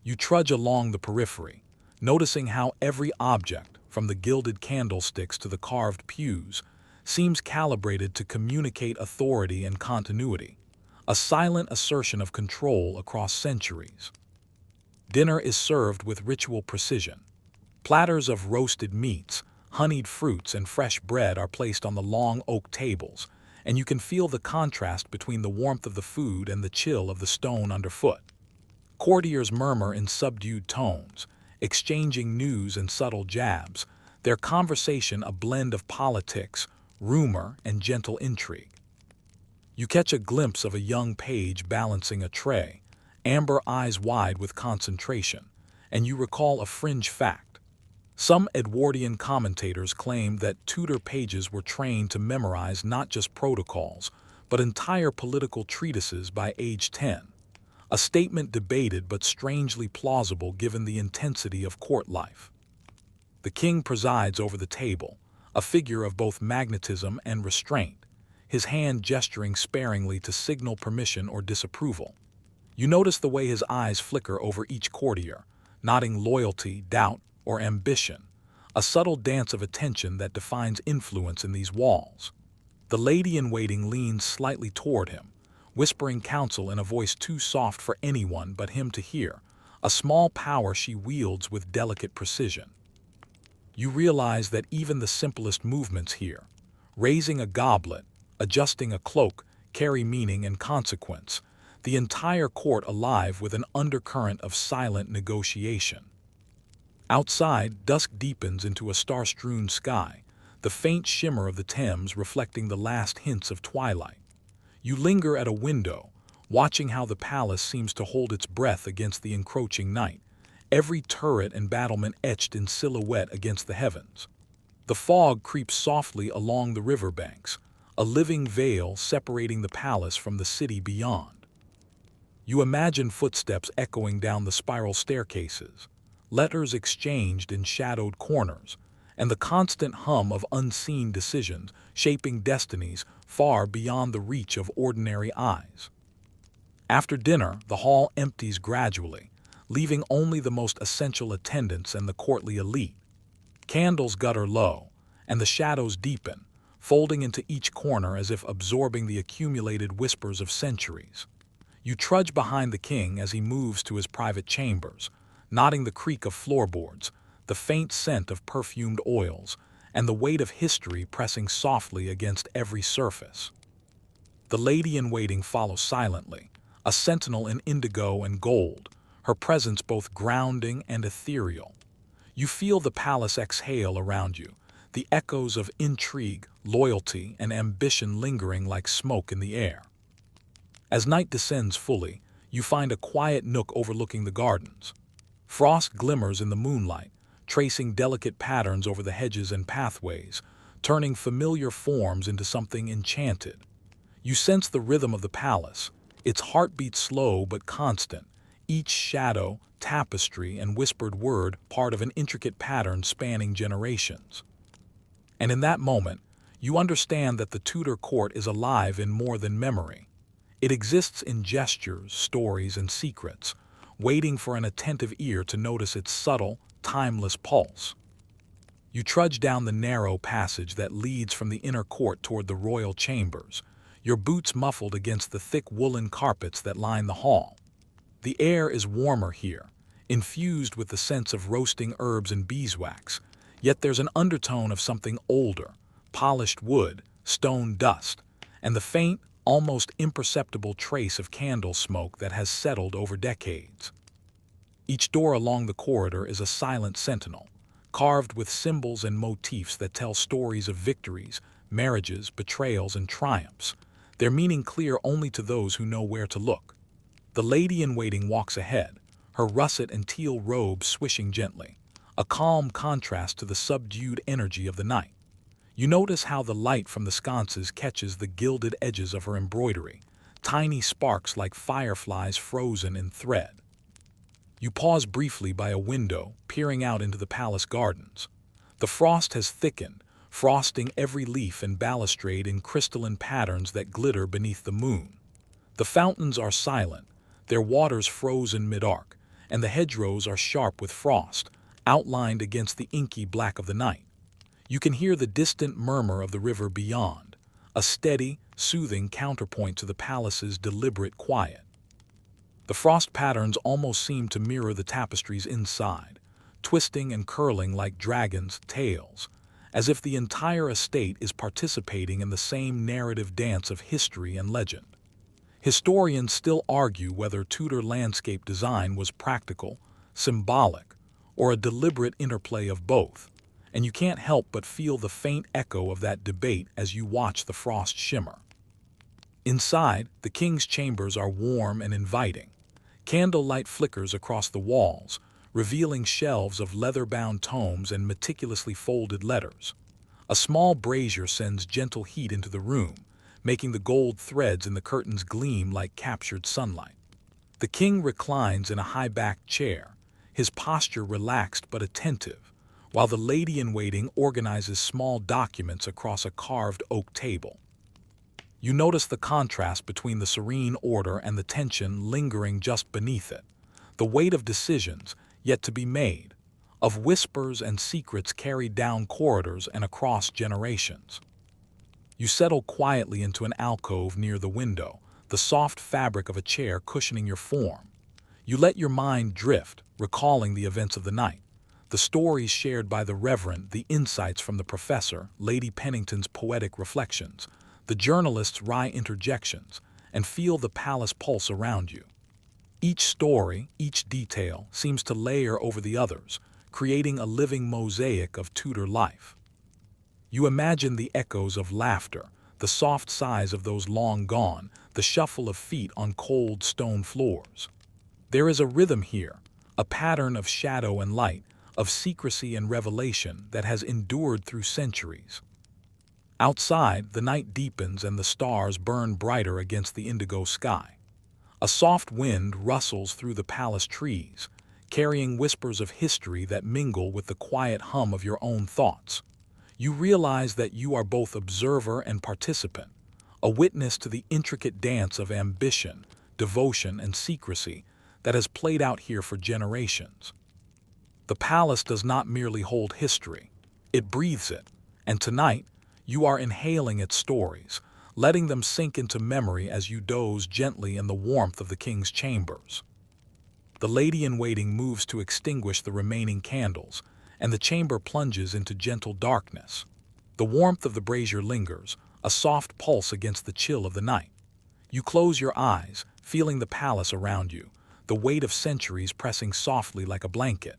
You trudge along the periphery, noticing how every object, from the gilded candlesticks to the carved pews, seems calibrated to communicate authority and continuity, a silent assertion of control across centuries. Dinner is served with ritual precision. Platters of roasted meats, honeyed fruits, and fresh bread are placed on the long oak tables, and you can feel the contrast between the warmth of the food and the chill of the stone underfoot. Courtiers murmur in subdued tones, exchanging news and subtle jabs, their conversation a blend of politics, rumor, and gentle intrigue. You catch a glimpse of a young page balancing a tray, amber eyes wide with concentration, and you recall a fringe fact. Some Edwardian commentators claim that Tudor pages were trained to memorize not just protocols, but entire political treatises by age 10, a statement debated but strangely plausible given the intensity of court life. The king presides over the table, a figure of both magnetism and restraint, his hand gesturing sparingly to signal permission or disapproval. You notice the way his eyes flicker over each courtier, nodding loyalty, doubt, or ambition, a subtle dance of attention that defines influence in these walls. The lady-in-waiting leans slightly toward him, whispering counsel in a voice too soft for anyone but him to hear, a small power she wields with delicate precision. You realize that even the simplest movements here, raising a goblet, adjusting a cloak, carry meaning and consequence, the entire court alive with an undercurrent of silent negotiation. Outside, dusk deepens into a star-strewn sky, the faint shimmer of the Thames reflecting the last hints of twilight. You linger at a window, watching how the palace seems to hold its breath against the encroaching night, every turret and battlement etched in silhouette against the heavens. The fog creeps softly along the riverbanks, a living veil separating the palace from the city beyond. You imagine footsteps echoing down the spiral staircases, letters exchanged in shadowed corners, and the constant hum of unseen decisions shaping destinies far beyond the reach of ordinary eyes. After dinner, the hall empties gradually, leaving only the most essential attendants and the courtly elite. Candles gutter low, and the shadows deepen, folding into each corner as if absorbing the accumulated whispers of centuries. You trudge behind the king as he moves to his private chambers, nodding the creak of floorboards, the faint scent of perfumed oils, and the weight of history pressing softly against every surface. The lady-in-waiting follows silently, a sentinel in indigo and gold, her presence both grounding and ethereal. You feel the palace exhale around you, the echoes of intrigue, loyalty, and ambition lingering like smoke in the air. As night descends fully, you find a quiet nook overlooking the gardens. Frost glimmers in the moonlight, tracing delicate patterns over the hedges and pathways, turning familiar forms into something enchanted. You sense the rhythm of the palace, its heartbeat slow but constant, each shadow, tapestry, and whispered word part of an intricate pattern spanning generations. And in that moment, you understand that the Tudor court is alive in more than memory. It exists in gestures, stories, and secrets, waiting for an attentive ear to notice its subtle, timeless pulse. You trudge down the narrow passage that leads from the inner court toward the royal chambers, your boots muffled against the thick woolen carpets that line the hall. The air is warmer here, infused with the sense of roasting herbs and beeswax, yet there's an undertone of something older, polished wood, stone dust, and the faint, almost imperceptible trace of candle smoke that has settled over decades. Each door along the corridor is a silent sentinel, carved with symbols and motifs that tell stories of victories, marriages, betrayals, and triumphs, their meaning clear only to those who know where to look. The lady-in-waiting walks ahead, her russet and teal robe swishing gently, a calm contrast to the subdued energy of the night. You notice how the light from the sconces catches the gilded edges of her embroidery, tiny sparks like fireflies frozen in thread. You pause briefly by a window, peering out into the palace gardens. The frost has thickened, frosting every leaf and balustrade in crystalline patterns that glitter beneath the moon. The fountains are silent, their waters frozen mid-arc, and the hedgerows are sharp with frost, outlined against the inky black of the night. You can hear the distant murmur of the river beyond, a steady, soothing counterpoint to the palace's deliberate quiet. The frost patterns almost seem to mirror the tapestries inside, twisting and curling like dragons' tails, as if the entire estate is participating in the same narrative dance of history and legend. Historians still argue whether Tudor landscape design was practical, symbolic, or a deliberate interplay of both, and you can't help but feel the faint echo of that debate as you watch the frost shimmer. Inside, the king's chambers are warm and inviting. Candlelight flickers across the walls, revealing shelves of leather-bound tomes and meticulously folded letters. A small brazier sends gentle heat into the room, making the gold threads in the curtains gleam like captured sunlight. The king reclines in a high-backed chair, his posture relaxed but attentive, while the lady-in-waiting organizes small documents across a carved oak table. You notice the contrast between the serene order and the tension lingering just beneath it, the weight of decisions yet to be made, of whispers and secrets carried down corridors and across generations. You settle quietly into an alcove near the window, the soft fabric of a chair cushioning your form. You let your mind drift, recalling the events of the night, the stories shared by the Reverend, the insights from the professor, Lady Pennington's poetic reflections, the journalist's wry interjections, and feel the palace pulse around you. Each story, each detail, seems to layer over the others, creating a living mosaic of Tudor life. You imagine the echoes of laughter, the soft sighs of those long gone, the shuffle of feet on cold stone floors. There is a rhythm here, a pattern of shadow and light, of secrecy and revelation that has endured through centuries. Outside, the night deepens and the stars burn brighter against the indigo sky. A soft wind rustles through the palace trees, carrying whispers of history that mingle with the quiet hum of your own thoughts. You realize that you are both observer and participant, a witness to the intricate dance of ambition, devotion, and secrecy that has played out here for generations. The palace does not merely hold history, it breathes it, and tonight, you are inhaling its stories, letting them sink into memory as you doze gently in the warmth of the king's chambers. The lady-in-waiting moves to extinguish the remaining candles, and the chamber plunges into gentle darkness. The warmth of the brazier lingers, a soft pulse against the chill of the night. You close your eyes, feeling the palace around you, the weight of centuries pressing softly like a blanket.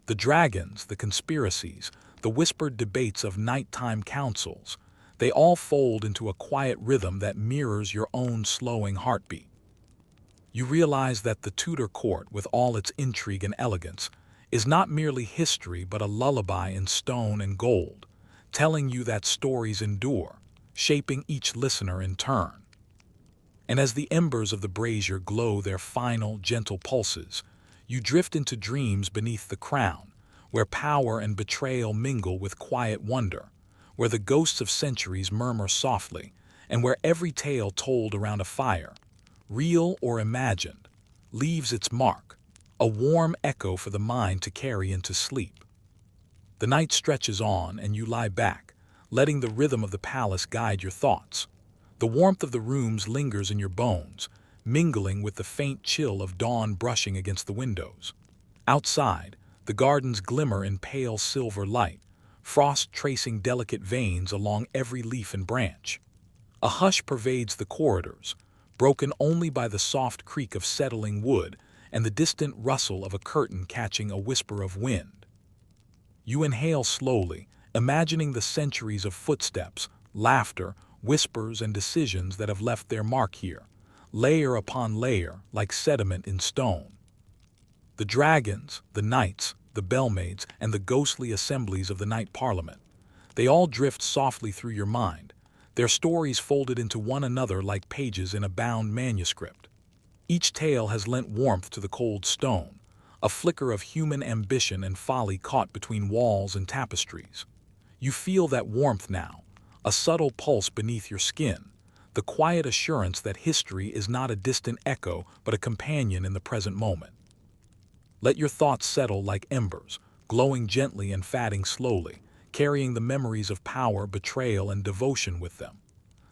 The dragons, the conspiracies, the whispered debates of nighttime councils, they all fold into a quiet rhythm that mirrors your own slowing heartbeat. You realize that the Tudor court, with all its intrigue and elegance, is not merely history but a lullaby in stone and gold, telling you that stories endure, shaping each listener in turn. And as the embers of the brazier glow their final, gentle pulses, you drift into dreams beneath the crown, where power and betrayal mingle with quiet wonder, where the ghosts of centuries murmur softly, and where every tale told around a fire, real or imagined, leaves its mark, a warm echo for the mind to carry into sleep. The night stretches on and you lie back, letting the rhythm of the palace guide your thoughts. The warmth of the rooms lingers in your bones, mingling with the faint chill of dawn brushing against the windows. Outside, the gardens glimmer in pale silver light, frost tracing delicate veins along every leaf and branch. A hush pervades the corridors, broken only by the soft creak of settling wood and the distant rustle of a curtain catching a whisper of wind. You inhale slowly, imagining the centuries of footsteps, laughter, whispers, and decisions that have left their mark here, layer upon layer like sediment in stone. The dragons, the knights, the bellmaids, and the ghostly assemblies of the night parliament, they all drift softly through your mind, their stories folded into one another like pages in a bound manuscript. Each tale has lent warmth to the cold stone, a flicker of human ambition and folly caught between walls and tapestries. You feel that warmth now, a subtle pulse beneath your skin, the quiet assurance that history is not a distant echo but a companion in the present moment. Let your thoughts settle like embers, glowing gently and fading slowly, carrying the memories of power, betrayal, and devotion with them.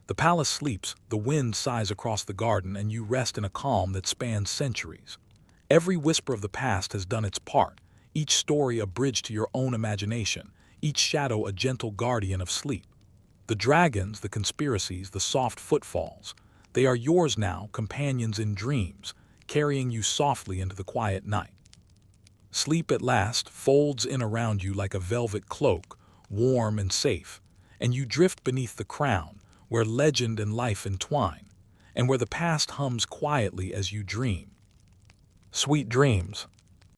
The palace sleeps, the wind sighs across the garden, and you rest in a calm that spans centuries. Every whisper of the past has done its part, each story a bridge to your own imagination, each shadow a gentle guardian of sleep. The dragons, the conspiracies, the soft footfalls, they are yours now, companions in dreams, carrying you softly into the quiet night. Sleep at last folds in around you like a velvet cloak, warm and safe, and you drift beneath the crown, where legend and life entwine, and where the past hums quietly as you dream. Sweet dreams.